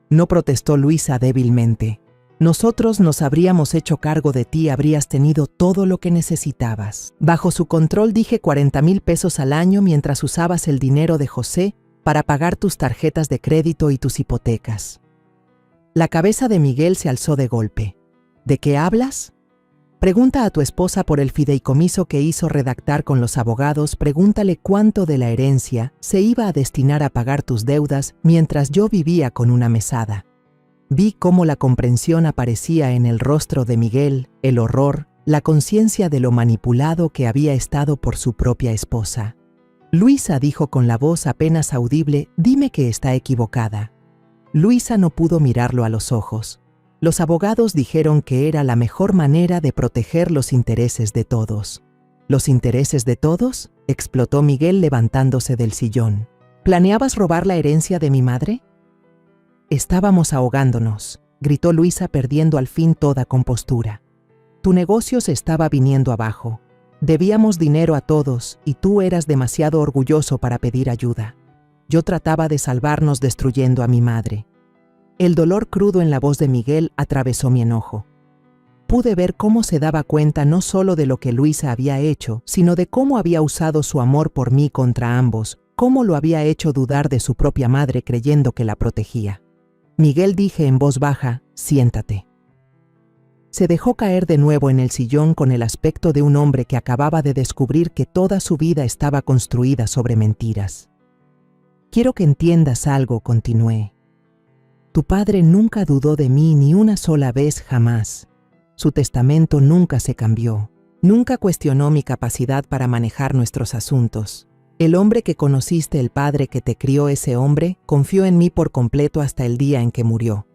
No, protestó Luisa débilmente. Nosotros nos habríamos hecho cargo de ti, habrías tenido todo lo que necesitabas. Bajo su control, dije, 40,000 pesos al año mientras usabas el dinero de José para pagar tus tarjetas de crédito y tus hipotecas. La cabeza de Miguel se alzó de golpe. ¿De qué hablas? Pregunta a tu esposa por el fideicomiso que hizo redactar con los abogados, pregúntale cuánto de la herencia se iba a destinar a pagar tus deudas mientras yo vivía con una mesada. Vi cómo la comprensión aparecía en el rostro de Miguel, el horror, la conciencia de lo manipulado que había estado por su propia esposa. Luisa, dijo con la voz apenas audible, dime que está equivocada. Luisa no pudo mirarlo a los ojos. Los abogados dijeron que era la mejor manera de proteger los intereses de todos. ¿Los intereses de todos?, explotó Miguel levantándose del sillón. ¿Planeabas robar la herencia de mi madre? Estábamos ahogándonos, gritó Luisa perdiendo al fin toda compostura. Tu negocio se estaba viniendo abajo. Debíamos dinero a todos y tú eras demasiado orgulloso para pedir ayuda. Yo trataba de salvarnos destruyendo a mi madre. El dolor crudo en la voz de Miguel atravesó mi enojo. Pude ver cómo se daba cuenta no solo de lo que Luisa había hecho, sino de cómo había usado su amor por mí contra ambos, cómo lo había hecho dudar de su propia madre creyendo que la protegía. Miguel, dije en voz baja, siéntate. Se dejó caer de nuevo en el sillón con el aspecto de un hombre que acababa de descubrir que toda su vida estaba construida sobre mentiras. Quiero que entiendas algo, continué. Tu padre nunca dudó de mí ni una sola vez, jamás. Su testamento nunca se cambió. Nunca cuestionó mi capacidad para manejar nuestros asuntos. El hombre que conociste, el padre que te crió, ese hombre, confió en mí por completo hasta el día en que murió.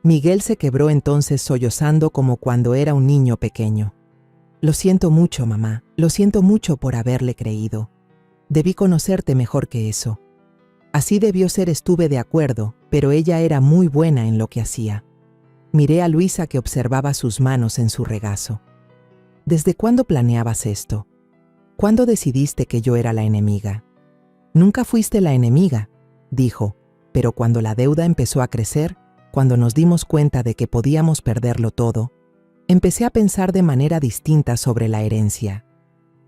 Miguel se quebró entonces sollozando como cuando era un niño pequeño. Lo siento mucho, mamá. Lo siento mucho por haberle creído. Debí conocerte mejor que eso. Así debió ser, estuve de acuerdo, pero ella era muy buena en lo que hacía. Miré a Luisa que observaba sus manos en su regazo. ¿Desde cuándo planeabas esto? ¿Cuándo decidiste que yo era la enemiga? Nunca fuiste la enemiga, dijo, pero cuando la deuda empezó a crecer, cuando nos dimos cuenta de que podíamos perderlo todo, empecé a pensar de manera distinta sobre la herencia.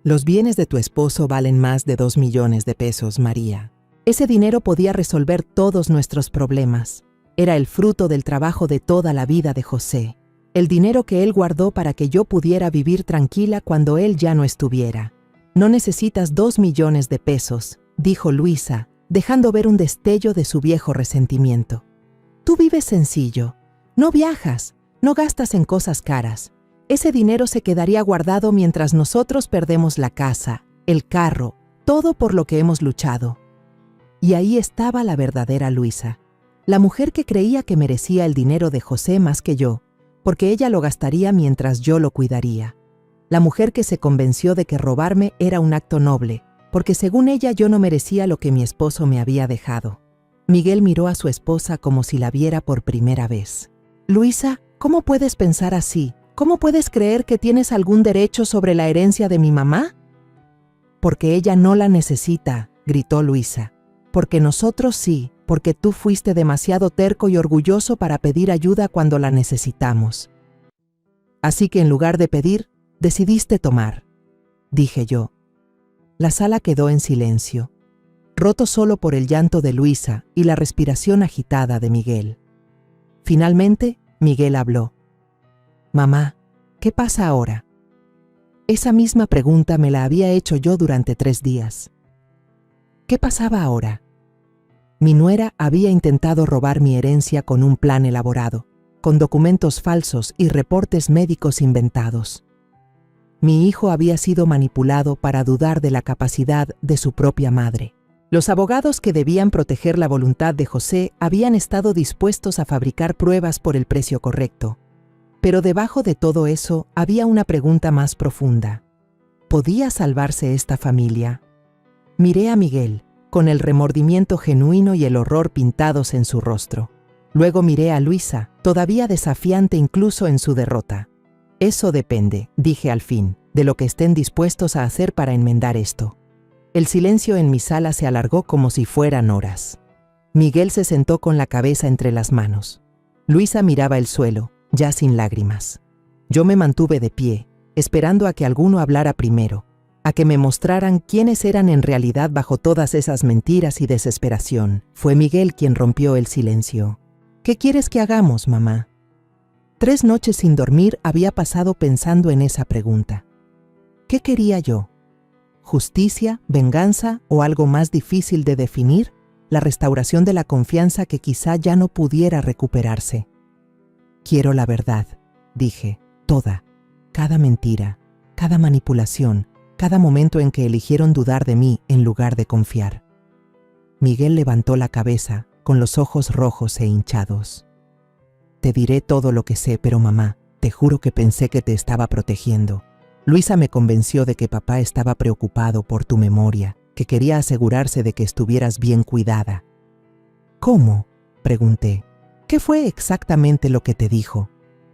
Los bienes de tu esposo valen más de 2 millones de pesos, María. Ese dinero podía resolver todos nuestros problemas. Era el fruto del trabajo de toda la vida de José, el dinero que él guardó para que yo pudiera vivir tranquila cuando él ya no estuviera. No necesitas 2 millones de pesos, dijo Luisa, dejando ver un destello de su viejo resentimiento. Tú vives sencillo, no viajas, no gastas en cosas caras. Ese dinero se quedaría guardado mientras nosotros perdemos la casa, el carro, todo por lo que hemos luchado. Y ahí estaba la verdadera Luisa, la mujer que creía que merecía el dinero de José más que yo, porque ella lo gastaría mientras yo lo cuidaría. La mujer que se convenció de que robarme era un acto noble, porque según ella yo no merecía lo que mi esposo me había dejado. Miguel miró a su esposa como si la viera por primera vez. Luisa, ¿cómo puedes pensar así? ¿Cómo puedes creer que tienes algún derecho sobre la herencia de mi mamá? Porque ella no la necesita, gritó Luisa. Porque nosotros sí, porque tú fuiste demasiado terco y orgulloso para pedir ayuda cuando la necesitamos. Así que en lugar de pedir, decidiste tomar, dije yo. La sala quedó en silencio, roto solo por el llanto de Luisa y la respiración agitada de Miguel. Finalmente, Miguel habló. Mamá, ¿qué pasa ahora? Esa misma pregunta me la había hecho yo durante 3 días. ¿Qué pasaba ahora? Mi nuera había intentado robar mi herencia con un plan elaborado, con documentos falsos y reportes médicos inventados. Mi hijo había sido manipulado para dudar de la capacidad de su propia madre. Los abogados que debían proteger la voluntad de José habían estado dispuestos a fabricar pruebas por el precio correcto. Pero debajo de todo eso había una pregunta más profunda. ¿Podía salvarse esta familia? Miré a Miguel, con el remordimiento genuino y el horror pintados en su rostro. Luego miré a Luisa, todavía desafiante incluso en su derrota. Eso depende, dije al fin, de lo que estén dispuestos a hacer para enmendar esto. El silencio en mi sala se alargó como si fueran horas. Miguel se sentó con la cabeza entre las manos. Luisa miraba el suelo, ya sin lágrimas. Yo me mantuve de pie, esperando a que alguno hablara primero, a que me mostraran quiénes eran en realidad bajo todas esas mentiras y desesperación. Fue Miguel quien rompió el silencio. ¿Qué quieres que hagamos, mamá? 3 noches sin dormir había pasado pensando en esa pregunta. ¿Qué quería yo? ¿Justicia, venganza o algo más difícil de definir? La restauración de la confianza que quizá ya no pudiera recuperarse. Quiero la verdad, dije, toda, cada mentira, cada manipulación, cada momento en que eligieron dudar de mí en lugar de confiar. Miguel levantó la cabeza, con los ojos rojos e hinchados. Te diré todo lo que sé, pero mamá, te juro que pensé que te estaba protegiendo. Luisa me convenció de que papá estaba preocupado por tu memoria, que quería asegurarse de que estuvieras bien cuidada. ¿Cómo?, pregunté. ¿Qué fue exactamente lo que te dijo?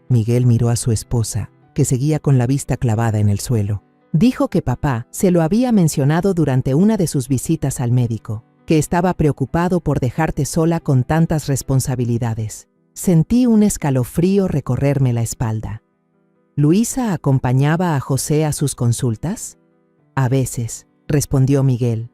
Miguel miró a su esposa, que seguía con la vista clavada en el suelo. Dijo que papá se lo había mencionado durante una de sus visitas al médico, que estaba preocupado por dejarte sola con tantas responsabilidades. Sentí un escalofrío recorrerme la espalda. ¿Luisa acompañaba a José a sus consultas? A veces, respondió Miguel.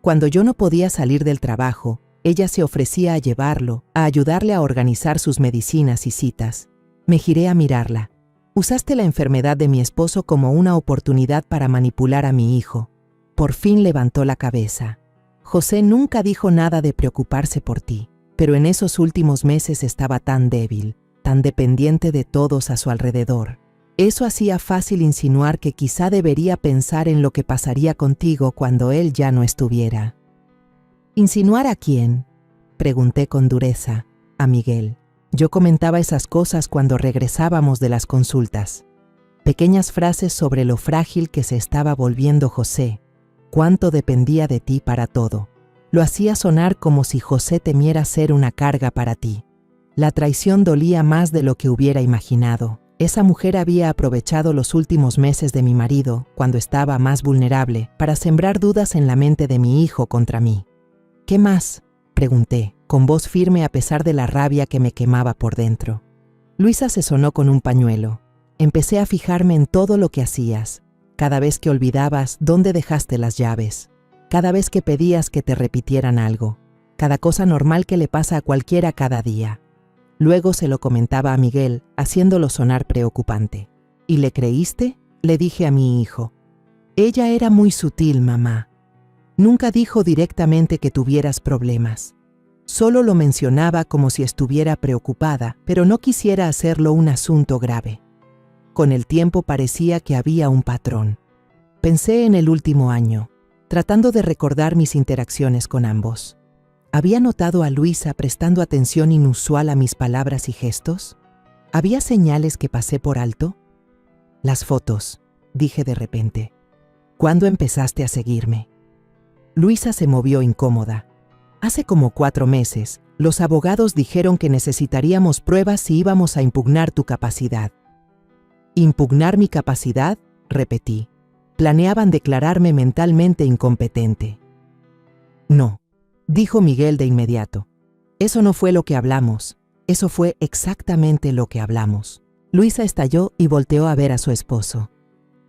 Cuando yo no podía salir del trabajo, ella se ofrecía a llevarlo, a ayudarle a organizar sus medicinas y citas. Me giré a mirarla. Usaste la enfermedad de mi esposo como una oportunidad para manipular a mi hijo. Por fin levantó la cabeza. José nunca dijo nada de preocuparse por ti, pero en esos últimos meses estaba tan débil, tan dependiente de todos a su alrededor. Eso hacía fácil insinuar que quizá debería pensar en lo que pasaría contigo cuando él ya no estuviera. ¿Insinuar a quién?, pregunté con dureza a Miguel. Yo comentaba esas cosas cuando regresábamos de las consultas. Pequeñas frases sobre lo frágil que se estaba volviendo José, cuánto dependía de ti para todo. Lo hacía sonar como si José temiera ser una carga para ti. La traición dolía más de lo que hubiera imaginado. Esa mujer había aprovechado los últimos meses de mi marido, cuando estaba más vulnerable, para sembrar dudas en la mente de mi hijo contra mí. ¿Qué más?, pregunté, con voz firme a pesar de la rabia que me quemaba por dentro. Luisa se sonó con un pañuelo. Empecé a fijarme en todo lo que hacías. Cada vez que olvidabas dónde dejaste las llaves. Cada vez que pedías que te repitieran algo. Cada cosa normal que le pasa a cualquiera cada día. Luego se lo comentaba a Miguel, haciéndolo sonar preocupante. ¿Y le creíste?, le dije a mi hijo. Ella era muy sutil, mamá. Nunca dijo directamente que tuvieras problemas. Solo lo mencionaba como si estuviera preocupada, pero no quisiera hacerlo un asunto grave. Con el tiempo parecía que había un patrón. Pensé en el último año, tratando de recordar mis interacciones con ambos. ¿Había notado a Luisa prestando atención inusual a mis palabras y gestos? ¿Había señales que pasé por alto? Las fotos, dije de repente. ¿Cuándo empezaste a seguirme? Luisa se movió incómoda. Hace como 4 meses, los abogados dijeron que necesitaríamos pruebas si íbamos a impugnar tu capacidad. ¿Impugnar mi capacidad?, repetí. Planeaban declararme mentalmente incompetente. No, dijo Miguel de inmediato. Eso no fue lo que hablamos. Eso fue exactamente lo que hablamos. Luisa estalló y volteó a ver a su esposo.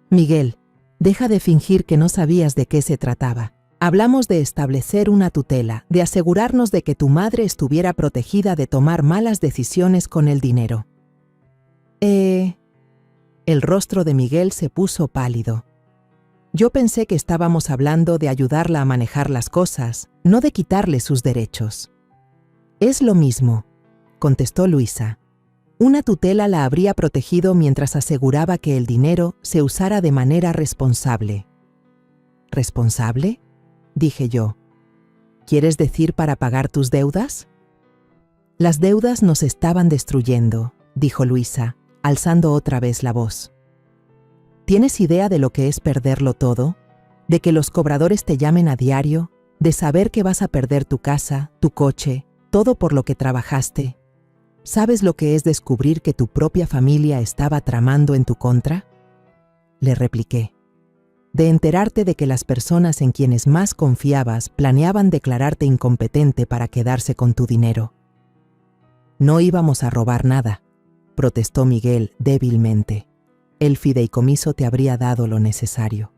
Miguel, deja de fingir que no sabías de qué se trataba. Hablamos de establecer una tutela, de asegurarnos de que tu madre estuviera protegida de tomar malas decisiones con el dinero. El rostro de Miguel se puso pálido. Yo pensé que estábamos hablando de ayudarla a manejar las cosas, no de quitarle sus derechos. Es lo mismo, contestó Luisa. Una tutela la habría protegido mientras aseguraba que el dinero se usara de manera responsable. ¿Responsable?, dije yo. ¿Quieres decir para pagar tus deudas? Las deudas nos estaban destruyendo, dijo Luisa, alzando otra vez la voz. ¿Tienes idea de lo que es perderlo todo? ¿De que los cobradores te llamen a diario? ¿De saber que vas a perder tu casa, tu coche, todo por lo que trabajaste? ¿Sabes lo que es descubrir que tu propia familia estaba tramando en tu contra? Le repliqué. De enterarte de que las personas en quienes más confiabas planeaban declararte incompetente para quedarse con tu dinero. No íbamos a robar nada, protestó Miguel débilmente. El fideicomiso te habría dado lo necesario.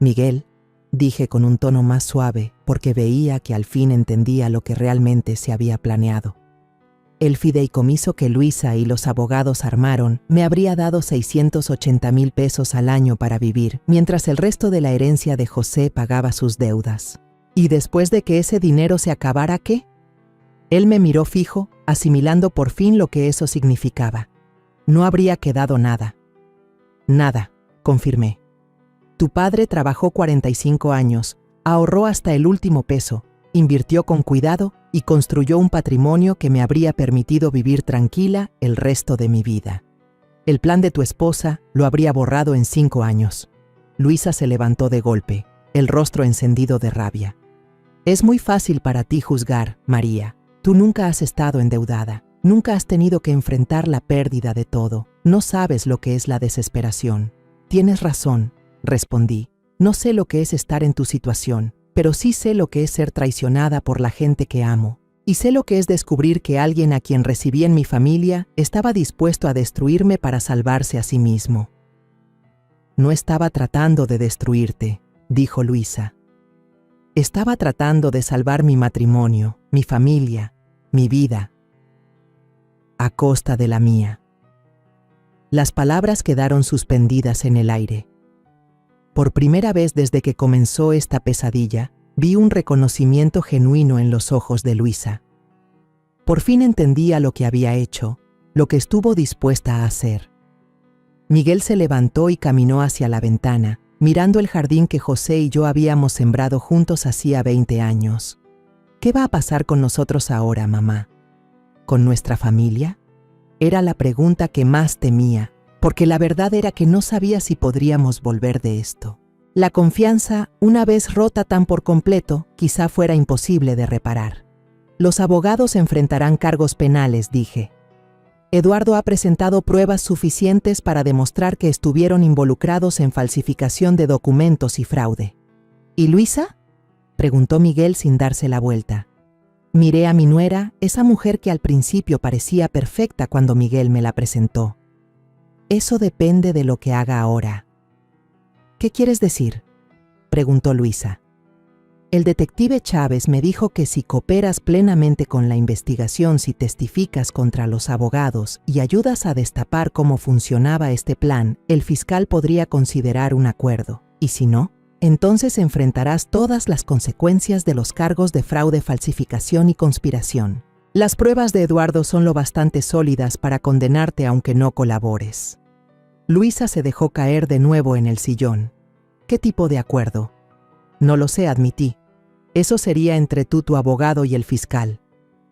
Miguel, dije con un tono más suave, porque veía que al fin entendía lo que realmente se había planeado. El fideicomiso que Luisa y los abogados armaron me habría dado 680,000 pesos al año para vivir, mientras el resto de la herencia de José pagaba sus deudas. ¿Y después de que ese dinero se acabara, qué? Él me miró fijo, asimilando por fin lo que eso significaba. No habría quedado nada. Nada, confirmé. Tu padre trabajó 45 años, ahorró hasta el último peso, invirtió con cuidado y construyó un patrimonio que me habría permitido vivir tranquila el resto de mi vida. El plan de tu esposa lo habría borrado en 5 años. Luisa se levantó de golpe, el rostro encendido de rabia. Es muy fácil para ti juzgar, María. Tú nunca has estado endeudada, nunca has tenido que enfrentar la pérdida de todo. No sabes lo que es la desesperación. Tienes razón, respondí. No sé lo que es estar en tu situación, pero sí sé lo que es ser traicionada por la gente que amo. Y sé lo que es descubrir que alguien a quien recibí en mi familia estaba dispuesto a destruirme para salvarse a sí mismo. No estaba tratando de destruirte, dijo Luisa. Estaba tratando de salvar mi matrimonio, mi familia, mi vida, a costa de la mía. Las palabras quedaron suspendidas en el aire. Por primera vez desde que comenzó esta pesadilla, vi un reconocimiento genuino en los ojos de Luisa. Por fin entendía lo que había hecho, lo que estuvo dispuesta a hacer. Miguel se levantó y caminó hacia la ventana, mirando el jardín que José y yo habíamos sembrado juntos hacía 20 años. ¿Qué va a pasar con nosotros ahora, mamá? ¿Con nuestra familia? Era la pregunta que más temía, porque la verdad era que no sabía si podríamos volver de esto. La confianza, una vez rota tan por completo, quizá fuera imposible de reparar. Los abogados enfrentarán cargos penales, dije. Eduardo ha presentado pruebas suficientes para demostrar que estuvieron involucrados en falsificación de documentos y fraude. ¿Y Luisa?, preguntó Miguel sin darse la vuelta. Miré a mi nuera, esa mujer que al principio parecía perfecta cuando Miguel me la presentó. Eso depende de lo que haga ahora. ¿Qué quieres decir?, preguntó Luisa. El detective Chávez me dijo que si cooperas plenamente con la investigación, si testificas contra los abogados y ayudas a destapar cómo funcionaba este plan, el fiscal podría considerar un acuerdo. Y si no, entonces enfrentarás todas las consecuencias de los cargos de fraude, falsificación y conspiración. Las pruebas de Eduardo son lo bastante sólidas para condenarte aunque no colabores. Luisa se dejó caer de nuevo en el sillón. ¿Qué tipo de acuerdo? No lo sé, admití. Eso sería entre tú, tu abogado y el fiscal.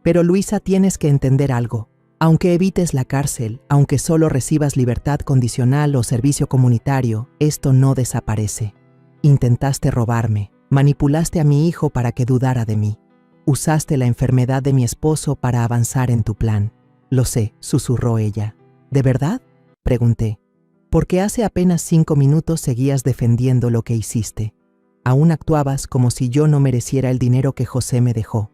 Pero Luisa, tienes que entender algo. Aunque evites la cárcel, aunque solo recibas libertad condicional o servicio comunitario, esto no desaparece. Intentaste robarme, manipulaste a mi hijo para que dudara de mí. Usaste la enfermedad de mi esposo para avanzar en tu plan. Lo sé, susurró ella. ¿De verdad?, pregunté. Porque hace apenas 5 minutos seguías defendiendo lo que hiciste. Aún actuabas como si yo no mereciera el dinero que José me dejó.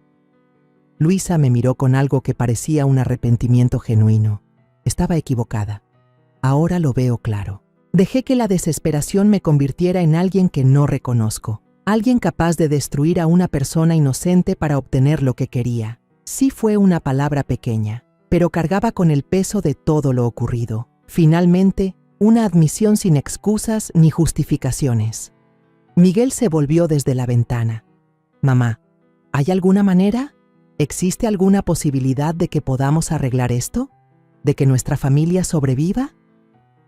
Luisa me miró con algo que parecía un arrepentimiento genuino. Estaba equivocada. Ahora lo veo claro. Dejé que la desesperación me convirtiera en alguien que no reconozco. Alguien capaz de destruir a una persona inocente para obtener lo que quería. Sí, fue una palabra pequeña, pero cargaba con el peso de todo lo ocurrido. Finalmente, una admisión sin excusas ni justificaciones. Miguel se volvió desde la ventana. Mamá, ¿hay alguna manera? ¿Existe alguna posibilidad de que podamos arreglar esto? ¿De que nuestra familia sobreviva?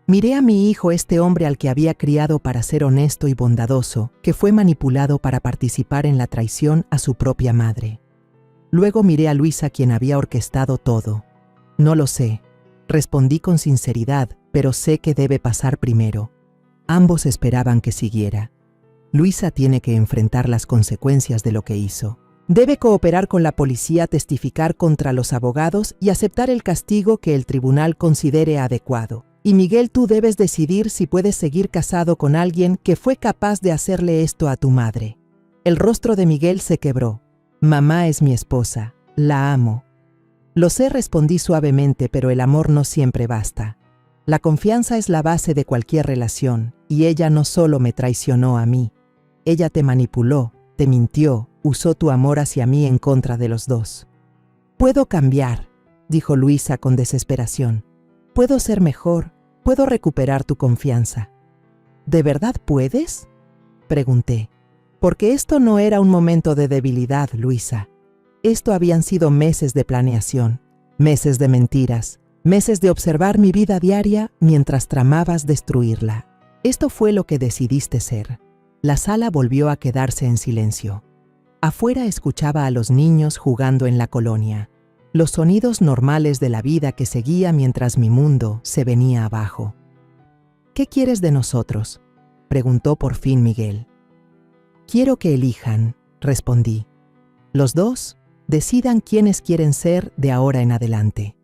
Miré a mi hijo, este hombre al que había criado para ser honesto y bondadoso, que fue manipulado para participar en la traición a su propia madre. Luego miré a Luisa, quien había orquestado todo. No lo sé, Respondí con sinceridad, pero sé que debe pasar primero. Ambos esperaban que siguiera. Luisa tiene que enfrentar las consecuencias de lo que hizo. Debe cooperar con la policía, testificar contra los abogados y aceptar el castigo que el tribunal considere adecuado. Y Miguel, tú debes decidir si puedes seguir casado con alguien que fue capaz de hacerle esto a tu madre. El rostro de Miguel se quebró. Mamá es mi esposa. La amo. Lo sé, respondí suavemente, pero el amor no siempre basta. La confianza es la base de cualquier relación, y ella no solo me traicionó a mí. Ella te manipuló, te mintió, usó tu amor hacia mí en contra de los dos. Puedo cambiar, dijo Luisa con desesperación. Puedo ser mejor, puedo recuperar tu confianza. ¿De verdad puedes?, pregunté. Porque esto no era un momento de debilidad, Luisa. Esto habían sido meses de planeación, meses de mentiras, meses de observar mi vida diaria mientras tramabas destruirla. Esto fue lo que decidiste ser. La sala volvió a quedarse en silencio. Afuera escuchaba a los niños jugando en la colonia, los sonidos normales de la vida que seguía mientras mi mundo se venía abajo. ¿Qué quieres de nosotros?, preguntó por fin Miguel. Quiero que elijan, respondí. Los dos decidan quiénes quieren ser de ahora en adelante.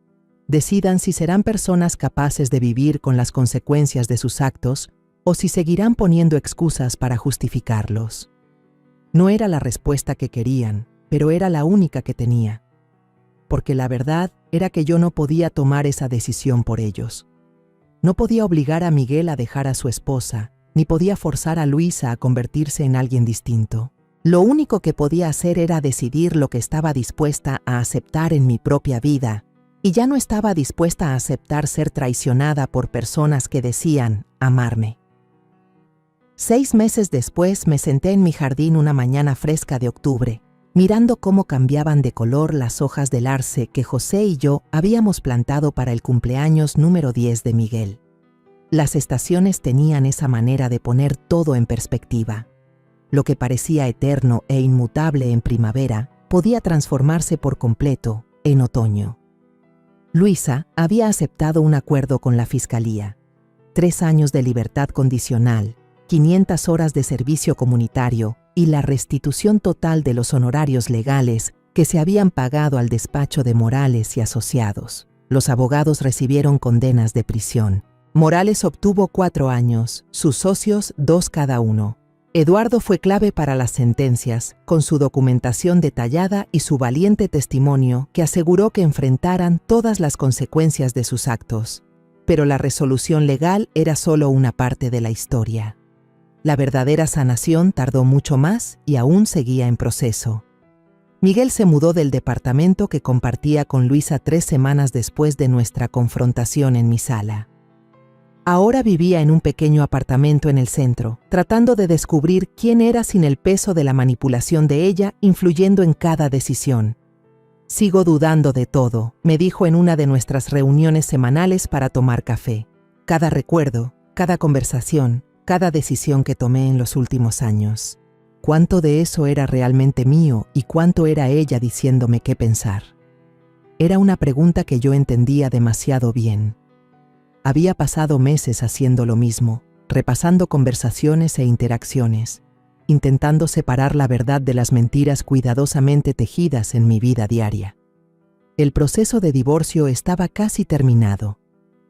Decidan si serán personas capaces de vivir con las consecuencias de sus actos o si seguirán poniendo excusas para justificarlos. No era la respuesta que querían, pero era la única que tenía. Porque la verdad era que yo no podía tomar esa decisión por ellos. No podía obligar a Miguel a dejar a su esposa, ni podía forzar a Luisa a convertirse en alguien distinto. Lo único que podía hacer era decidir lo que estaba dispuesta a aceptar en mi propia vida, y ya no estaba dispuesta a aceptar ser traicionada por personas que decían amarme. 6 meses después me senté en mi jardín una mañana fresca de octubre, mirando cómo cambiaban de color las hojas del arce que José y yo habíamos plantado para el cumpleaños número 10 de Miguel. Las estaciones tenían esa manera de poner todo en perspectiva. Lo que parecía eterno e inmutable en primavera podía transformarse por completo en otoño. Luisa había aceptado un acuerdo con la fiscalía. 3 años de libertad condicional, 500 horas de servicio comunitario y la restitución total de los honorarios legales que se habían pagado al despacho de Morales y Asociados. Los abogados recibieron condenas de prisión. Morales obtuvo 4 años, sus socios 2 cada uno. Eduardo fue clave para las sentencias, con su documentación detallada y su valiente testimonio que aseguró que enfrentaran todas las consecuencias de sus actos. Pero la resolución legal era solo una parte de la historia. La verdadera sanación tardó mucho más y aún seguía en proceso. Miguel se mudó del departamento que compartía con Luisa 3 semanas después de nuestra confrontación en mi sala. Ahora vivía en un pequeño apartamento en el centro, tratando de descubrir quién era sin el peso de la manipulación de ella influyendo en cada decisión. Sigo dudando de todo, me dijo en una de nuestras reuniones semanales para tomar café. Cada recuerdo, cada conversación, cada decisión que tomé en los últimos años. ¿Cuánto de eso era realmente mío y cuánto era ella diciéndome qué pensar? Era una pregunta que yo entendía demasiado bien. Había pasado meses haciendo lo mismo, repasando conversaciones e interacciones, intentando separar la verdad de las mentiras cuidadosamente tejidas en mi vida diaria. El proceso de divorcio estaba casi terminado.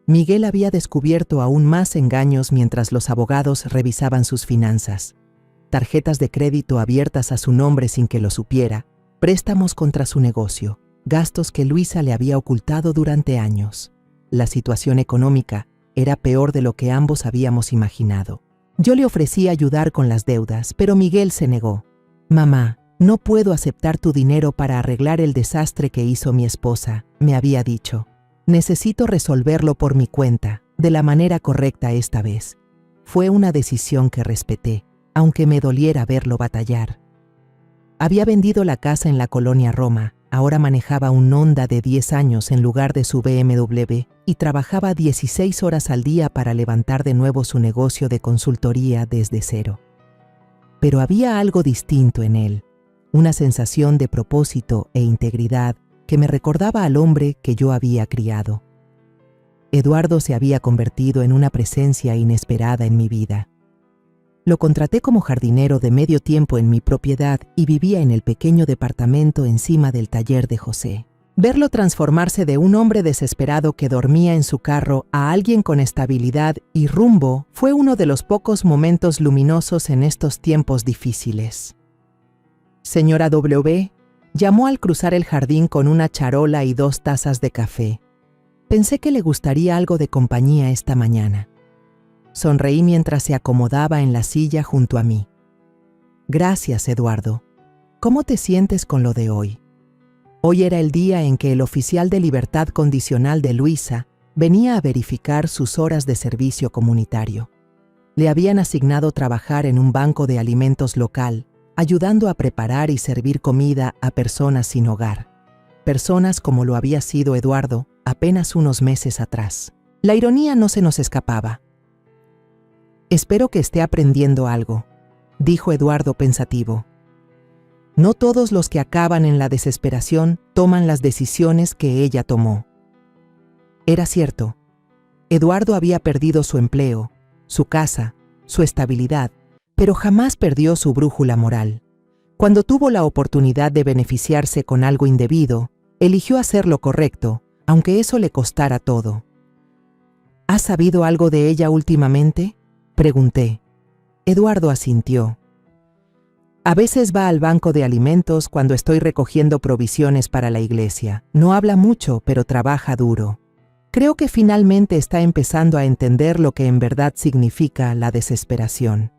Miguel había descubierto aún más engaños mientras los abogados revisaban sus finanzas. Tarjetas de crédito abiertas a su nombre sin que lo supiera, préstamos contra su negocio, gastos que Luisa le había ocultado durante años. La situación económica era peor de lo que ambos habíamos imaginado. Yo le ofrecí ayudar con las deudas, pero Miguel se negó. «Mamá, no puedo aceptar tu dinero para arreglar el desastre que hizo mi esposa», me había dicho. «Necesito resolverlo por mi cuenta, de la manera correcta esta vez». Fue una decisión que respeté, aunque me doliera verlo batallar. Había vendido la casa en la colonia Roma. Ahora manejaba un Honda de 10 años en lugar de su BMW y trabajaba 16 horas al día para levantar de nuevo su negocio de consultoría desde cero. Pero había algo distinto en él, una sensación de propósito e integridad que me recordaba al hombre que yo había criado. Eduardo se había convertido en una presencia inesperada en mi vida. Lo contraté como jardinero de medio tiempo en mi propiedad y vivía en el pequeño departamento encima del taller de José. Verlo transformarse de un hombre desesperado que dormía en su carro a alguien con estabilidad y rumbo fue uno de los pocos momentos luminosos en estos tiempos difíciles. Señora W. llamó al cruzar el jardín con una charola y 2 tazas de café. Pensé que le gustaría algo de compañía esta mañana. Sonreí mientras se acomodaba en la silla junto a mí. Gracias, Eduardo. ¿Cómo te sientes con lo de hoy? Hoy era el día en que el oficial de libertad condicional de Luisa venía a verificar sus horas de servicio comunitario. Le habían asignado trabajar en un banco de alimentos local, ayudando a preparar y servir comida a personas sin hogar. Personas como lo había sido Eduardo apenas unos meses atrás. La ironía no se nos escapaba. Espero que esté aprendiendo algo, dijo Eduardo pensativo. No todos los que acaban en la desesperación toman las decisiones que ella tomó. Era cierto. Eduardo había perdido su empleo, su casa, su estabilidad, pero jamás perdió su brújula moral. Cuando tuvo la oportunidad de beneficiarse con algo indebido, eligió hacer lo correcto, aunque eso le costara todo. ¿Has sabido algo de ella últimamente?, pregunté. Eduardo asintió. A veces va al banco de alimentos cuando estoy recogiendo provisiones para la iglesia. No habla mucho, pero trabaja duro. Creo que finalmente está empezando a entender lo que en verdad significa la desesperación.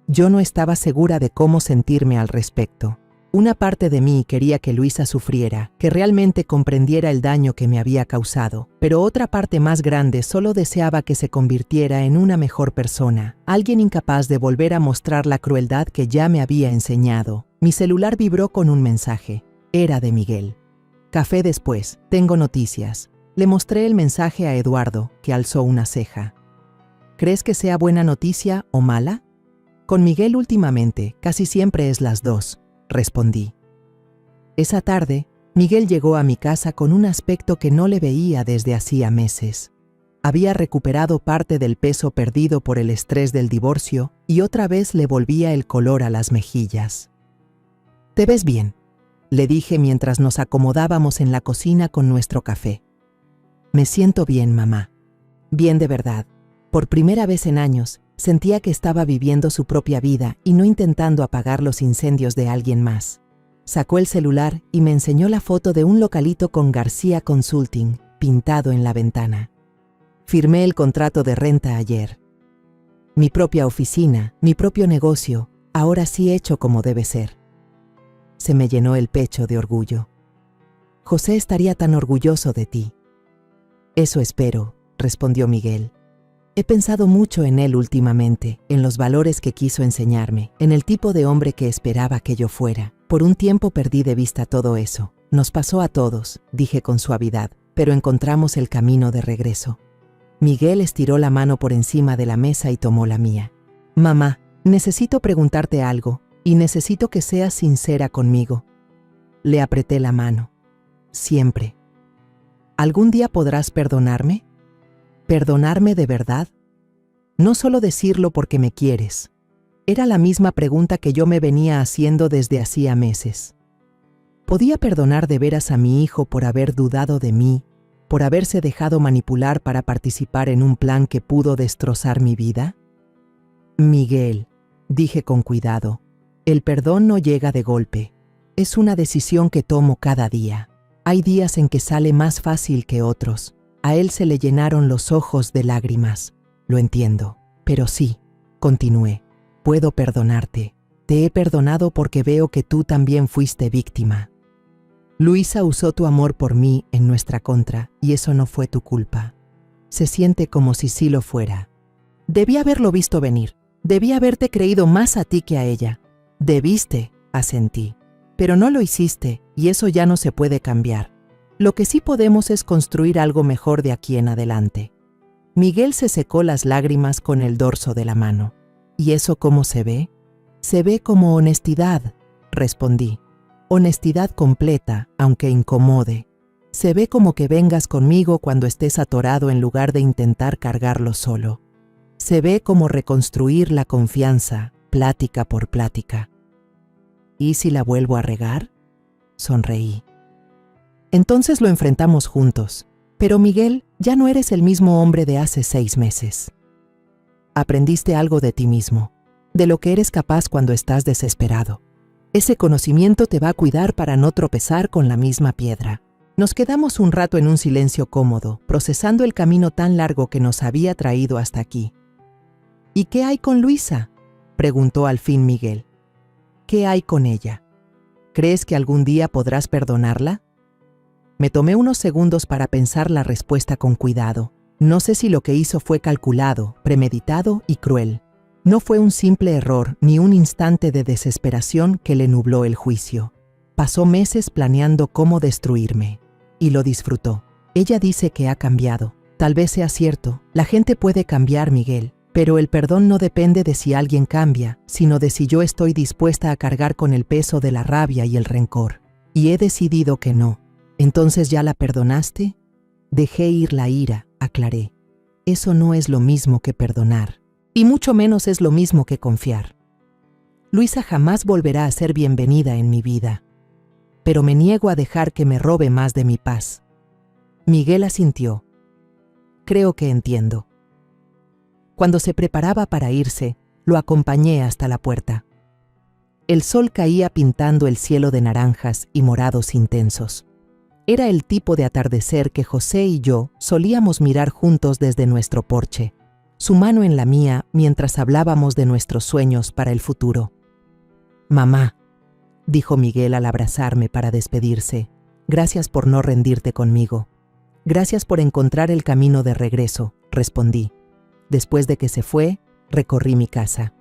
Yo no estaba segura de cómo sentirme al respecto. Una parte de mí quería que Luisa sufriera, que realmente comprendiera el daño que me había causado, pero otra parte más grande solo deseaba que se convirtiera en una mejor persona, alguien incapaz de volver a mostrar la crueldad que ya me había enseñado. Mi celular vibró con un mensaje. Era de Miguel. Café después, tengo noticias. Le mostré el mensaje a Eduardo, que alzó una ceja. ¿Crees que sea buena noticia o mala? Con Miguel últimamente, casi siempre es las dos, respondí. Esa tarde, Miguel llegó a mi casa con un aspecto que no le veía desde hacía meses. Había recuperado parte del peso perdido por el estrés del divorcio y otra vez le volvía el color a las mejillas. «Te ves bien», le dije mientras nos acomodábamos en la cocina con nuestro café. «Me siento bien, mamá. Bien de verdad. Por primera vez en años, sentía que estaba viviendo su propia vida y no intentando apagar los incendios de alguien más». Sacó el celular y me enseñó la foto de un localito con García Consulting, pintado en la ventana. Firmé el contrato de renta ayer. Mi propia oficina, mi propio negocio, ahora sí hecho como debe ser. Se me llenó el pecho de orgullo. José estaría tan orgulloso de ti. Eso espero, respondió Miguel. He pensado mucho en él últimamente, en los valores que quiso enseñarme, en el tipo de hombre que esperaba que yo fuera. Por un tiempo perdí de vista todo eso. Nos pasó a todos, dije con suavidad, pero encontramos el camino de regreso. Miguel estiró la mano por encima de la mesa y tomó la mía. Mamá, necesito preguntarte algo, y necesito que seas sincera conmigo. Le apreté la mano. Siempre. ¿Algún día podrás perdonarme? ¿Perdonarme de verdad? No solo decirlo porque me quieres. Era la misma pregunta que yo me venía haciendo desde hacía meses. ¿Podía perdonar de veras a mi hijo por haber dudado de mí, por haberse dejado manipular para participar en un plan que pudo destrozar mi vida? Miguel, dije con cuidado, el perdón no llega de golpe. Es una decisión que tomo cada día. Hay días en que sale más fácil que otros. A él se le llenaron los ojos de lágrimas. Lo entiendo, pero sí, continué. Puedo perdonarte. Te he perdonado porque veo que tú también fuiste víctima. Luisa usó tu amor por mí en nuestra contra y eso no fue tu culpa. Se siente como si sí lo fuera. Debí haberlo visto venir. Debí haberte creído más a ti que a ella. Debiste, asentí. Pero no lo hiciste y eso ya no se puede cambiar. Lo que sí podemos es construir algo mejor de aquí en adelante. Miguel se secó las lágrimas con el dorso de la mano. ¿Y eso cómo se ve? Se ve como honestidad, respondí. Honestidad completa, aunque incomode. Se ve como que vengas conmigo cuando estés atorado en lugar de intentar cargarlo solo. Se ve como reconstruir la confianza, plática por plática. ¿Y si la vuelvo a regar? Sonreí. Entonces lo enfrentamos juntos. Pero Miguel, ya no eres el mismo hombre de hace 6 meses. Aprendiste algo de ti mismo, de lo que eres capaz cuando estás desesperado. Ese conocimiento te va a cuidar para no tropezar con la misma piedra. Nos quedamos un rato en un silencio cómodo, procesando el camino tan largo que nos había traído hasta aquí. ¿Y qué hay con Luisa?, preguntó al fin Miguel. ¿Qué hay con ella? ¿Crees que algún día podrás perdonarla? Me tomé unos segundos para pensar la respuesta con cuidado. No sé si lo que hizo fue calculado, premeditado y cruel. No fue un simple error ni un instante de desesperación que le nubló el juicio. Pasó meses planeando cómo destruirme. Y lo disfrutó. Ella dice que ha cambiado. Tal vez sea cierto. La gente puede cambiar, Miguel. Pero el perdón no depende de si alguien cambia, sino de si yo estoy dispuesta a cargar con el peso de la rabia y el rencor. Y he decidido que no. ¿Entonces ya la perdonaste? Dejé ir la ira, aclaré. Eso no es lo mismo que perdonar. Y mucho menos es lo mismo que confiar. Luisa jamás volverá a ser bienvenida en mi vida. Pero me niego a dejar que me robe más de mi paz. Miguel asintió. Creo que entiendo. Cuando se preparaba para irse, lo acompañé hasta la puerta. El sol caía pintando el cielo de naranjas y morados intensos. Era el tipo de atardecer que José y yo solíamos mirar juntos desde nuestro porche, su mano en la mía mientras hablábamos de nuestros sueños para el futuro. «Mamá», dijo Miguel al abrazarme para despedirse, «gracias por no rendirte conmigo. Gracias por encontrar el camino de regreso», respondí. Después de que se fue, recorrí mi casa.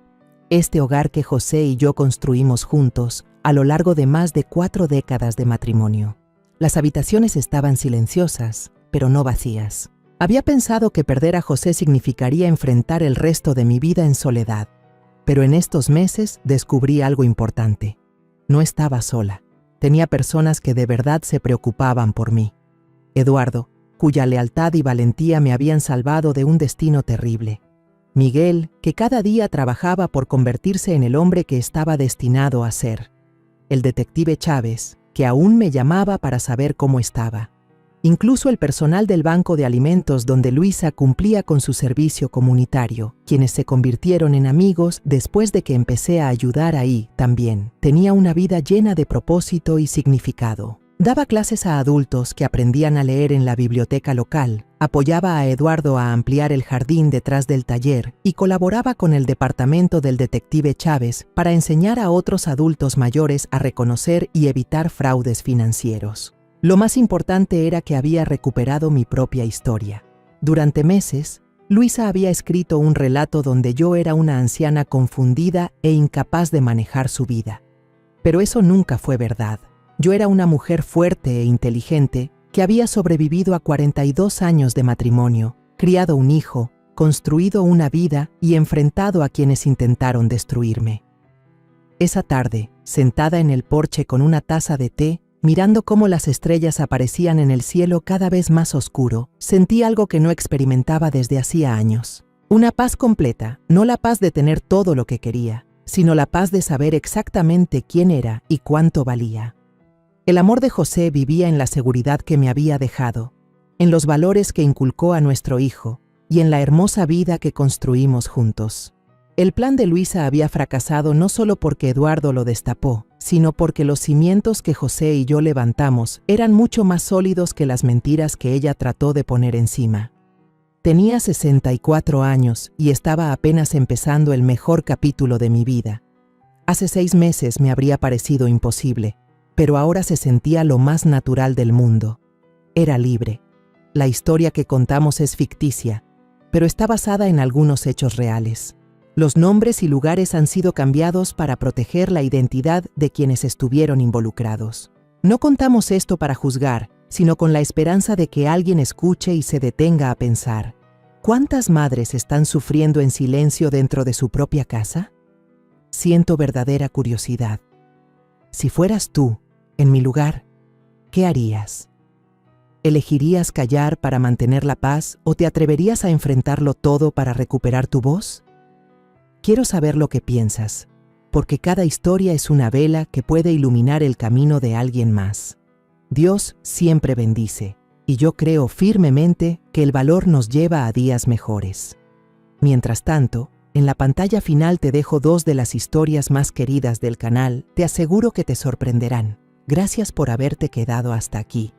Este hogar que José y yo construimos juntos a lo largo de más de 4 décadas de matrimonio. Las habitaciones estaban silenciosas, pero no vacías. Había pensado que perder a José significaría enfrentar el resto de mi vida en soledad. Pero en estos meses descubrí algo importante. No estaba sola. Tenía personas que de verdad se preocupaban por mí. Eduardo, cuya lealtad y valentía me habían salvado de un destino terrible. Miguel, que cada día trabajaba por convertirse en el hombre que estaba destinado a ser. El detective Chávez, que aún me llamaba para saber cómo estaba. Incluso el personal del banco de alimentos donde Luisa cumplía con su servicio comunitario, quienes se convirtieron en amigos después de que empecé a ayudar ahí también. Tenía una vida llena de propósito y significado. Daba clases a adultos que aprendían a leer en la biblioteca local, apoyaba a Eduardo a ampliar el jardín detrás del taller y colaboraba con el departamento del detective Chávez para enseñar a otros adultos mayores a reconocer y evitar fraudes financieros. Lo más importante era que había recuperado mi propia historia. Durante meses, Luisa había escrito un relato donde yo era una anciana confundida e incapaz de manejar su vida. Pero eso nunca fue verdad. Yo era una mujer fuerte e inteligente que había sobrevivido a 42 años de matrimonio, criado un hijo, construido una vida y enfrentado a quienes intentaron destruirme. Esa tarde, sentada en el porche con una taza de té, mirando cómo las estrellas aparecían en el cielo cada vez más oscuro, sentí algo que no experimentaba desde hacía años. Una paz completa, no la paz de tener todo lo que quería, sino la paz de saber exactamente quién era y cuánto valía. El amor de José vivía en la seguridad que me había dejado, en los valores que inculcó a nuestro hijo y en la hermosa vida que construimos juntos. El plan de Luisa había fracasado no solo porque Eduardo lo destapó, sino porque los cimientos que José y yo levantamos eran mucho más sólidos que las mentiras que ella trató de poner encima. Tenía 64 años y estaba apenas empezando el mejor capítulo de mi vida. Hace 6 meses me habría parecido imposible, pero ahora se sentía lo más natural del mundo. Era libre. La historia que contamos es ficticia, pero está basada en algunos hechos reales. Los nombres y lugares han sido cambiados para proteger la identidad de quienes estuvieron involucrados. No contamos esto para juzgar, sino con la esperanza de que alguien escuche y se detenga a pensar: ¿cuántas madres están sufriendo en silencio dentro de su propia casa? Siento verdadera curiosidad. Si fueras tú, en mi lugar, ¿qué harías? ¿Elegirías callar para mantener la paz o te atreverías a enfrentarlo todo para recuperar tu voz? Quiero saber lo que piensas, porque cada historia es una vela que puede iluminar el camino de alguien más. Dios siempre bendice, y yo creo firmemente que el valor nos lleva a días mejores. Mientras tanto, en la pantalla final te dejo 2 de las historias más queridas del canal, te aseguro que te sorprenderán. Gracias por haberte quedado hasta aquí.